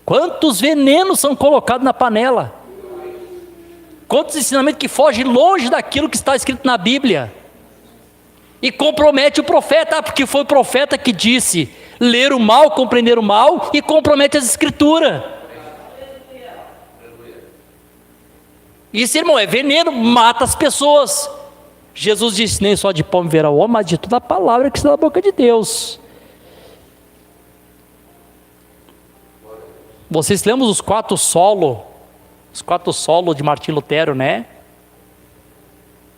Quantos venenos são colocados na panela? Quantos ensinamentos que fogem longe daquilo que está escrito na Bíblia? E compromete o profeta, porque foi o profeta que disse, ler o mal, compreender o mal, e compromete as escrituras. Isso, irmão, é veneno, mata as pessoas. Jesus disse, nem só de pão viverá o homem, mas de toda a palavra que está da boca de Deus. Vocês lembram os 4 solos de Martim Lutero, né?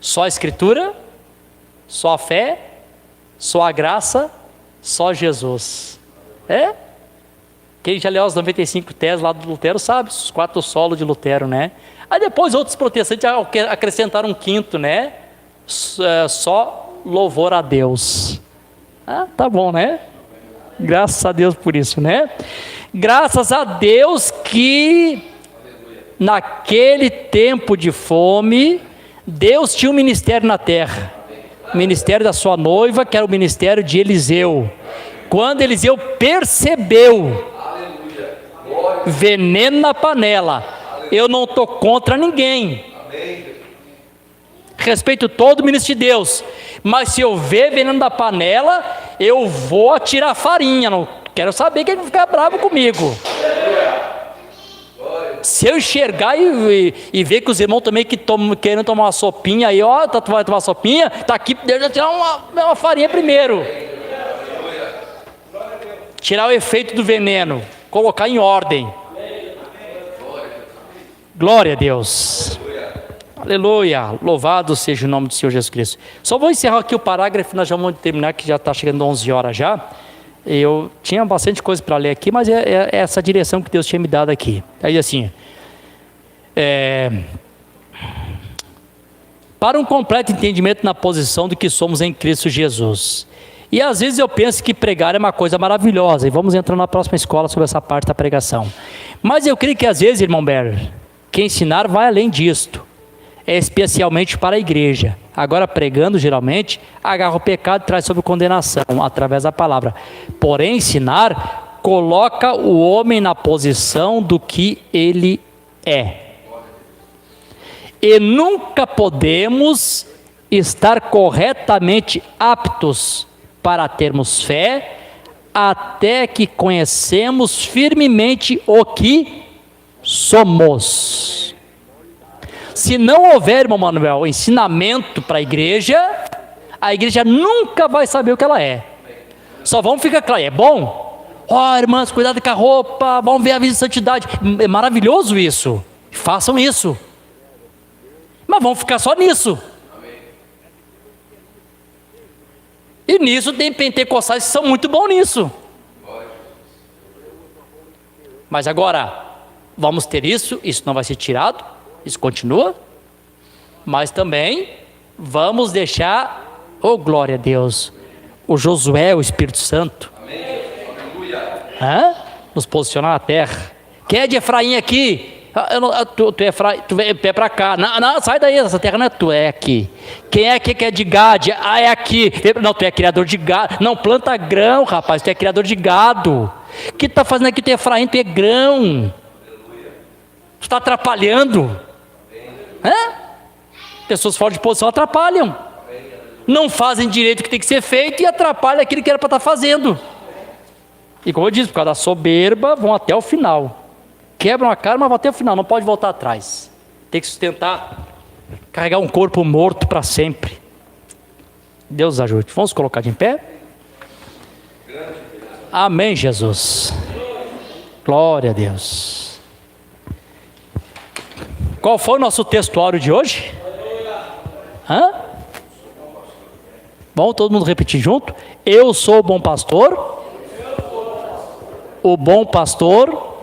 Só a escritura, só a fé, só a graça, só Jesus. Quem já leu as 95 teses lá do Lutero sabe, os 4 solos de Lutero, né? Aí depois outros protestantes acrescentaram um 5º, né? Só louvor a Deus. Tá bom, né? Graças a Deus por isso, né? Graças a Deus que naquele tempo de fome, Deus tinha um ministério na terra. O ministério da sua noiva, que era o ministério de Eliseu. Quando Eliseu percebeu veneno na panela, eu não estou contra ninguém. Respeito todo o ministro de Deus. Mas se eu ver veneno na panela, eu vou atirar farinha. Não quero saber quem vai ficar bravo comigo. Se eu enxergar e ver que os irmãos também que querem tomar uma sopinha, aí ó, tu vai tomar uma sopinha, tá aqui, deixa eu tirar uma farinha primeiro. Tirar o efeito do veneno, colocar em ordem. Glória a Deus. Aleluia. Louvado seja o nome do Senhor Jesus Cristo. Só vou encerrar aqui o parágrafo, nós já vamos terminar, que já está chegando 11 horas já. Eu tinha bastante coisa para ler aqui, mas é essa direção que Deus tinha me dado aqui. Aí assim, para um completo entendimento na posição do que somos em Cristo Jesus. E às vezes eu penso que pregar é uma coisa maravilhosa, e vamos entrar na próxima escola sobre essa parte da pregação. Mas eu creio que às vezes, irmão Berger, que ensinar vai além disto. É especialmente para a igreja. Agora, pregando, geralmente, agarra o pecado e traz sobre condenação, através da palavra. Porém, ensinar, coloca o homem na posição do que ele é. E nunca podemos estar corretamente aptos para termos fé, até que conhecemos firmemente o que somos. Se não houver, irmão Manuel, ensinamento para a igreja nunca vai saber o que ela é. Só vamos ficar claro, é bom? Irmãs, cuidado com a roupa, vamos ver a vida de santidade. É maravilhoso isso, façam isso. Mas vamos ficar só nisso. E nisso tem pentecostais que são muito bons nisso. Mas agora, vamos ter isso não vai ser tirado. Isso continua, mas também vamos deixar, glória a Deus, o Josué, o Espírito Santo, nos posicionar na terra. Quem é de Efraim aqui? Tu é Efraim, tu é para cá. Não, sai daí, essa terra não é tua, é aqui. Quem é aqui que é de Gade? É aqui. Não, tu é criador de gado. Não, planta grão, rapaz, tu é criador de gado. O que tu está fazendo aqui? Tu é Efraim, tu é grão. Tu está atrapalhando. Pessoas fora de posição atrapalham, não fazem direito o que tem que ser feito e atrapalham aquilo que era para estar fazendo. E como eu disse, por causa da soberba, vão até o final, quebram a cara, mas vão até o final, não pode voltar atrás, tem que sustentar, carregar um corpo morto para sempre. Deus ajude. Vamos colocar de pé. Amém, Jesus. Glória a Deus. Qual foi o nosso textuário de hoje? Vamos todo mundo repetir junto? Eu sou o bom pastor. O bom pastor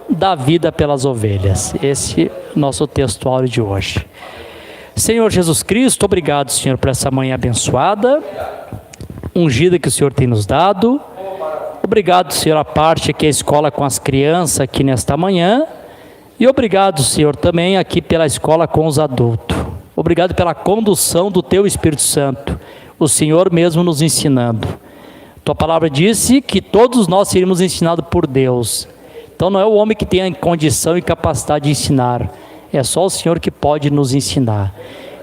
dá vida pelas ovelhas. Esse é o nosso textuário de hoje. Senhor Jesus Cristo, obrigado, Senhor, por essa manhã abençoada, ungida que o Senhor tem nos dado. Obrigado, Senhor, a parte aqui, a escola com as crianças aqui nesta manhã. E obrigado, Senhor, também aqui pela escola com os adultos. Obrigado pela condução do Teu Espírito Santo, o Senhor mesmo nos ensinando. Tua palavra disse que todos nós seríamos ensinados por Deus. Então não é o homem que tem a condição e capacidade de ensinar, é só o Senhor que pode nos ensinar.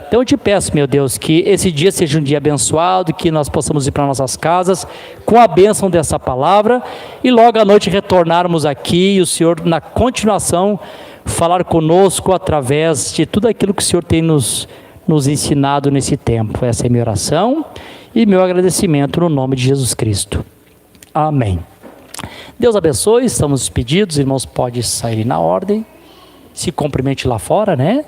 Então eu te peço, meu Deus, que esse dia seja um dia abençoado, que nós possamos ir para nossas casas com a bênção dessa palavra e logo à noite retornarmos aqui e o Senhor, na continuação, falar conosco através de tudo aquilo que o Senhor tem nos ensinado nesse tempo. Essa é a minha oração e meu agradecimento no nome de Jesus Cristo. Amém. Deus abençoe, estamos despedidos, irmãos, pode sair na ordem, se cumprimente lá fora, né?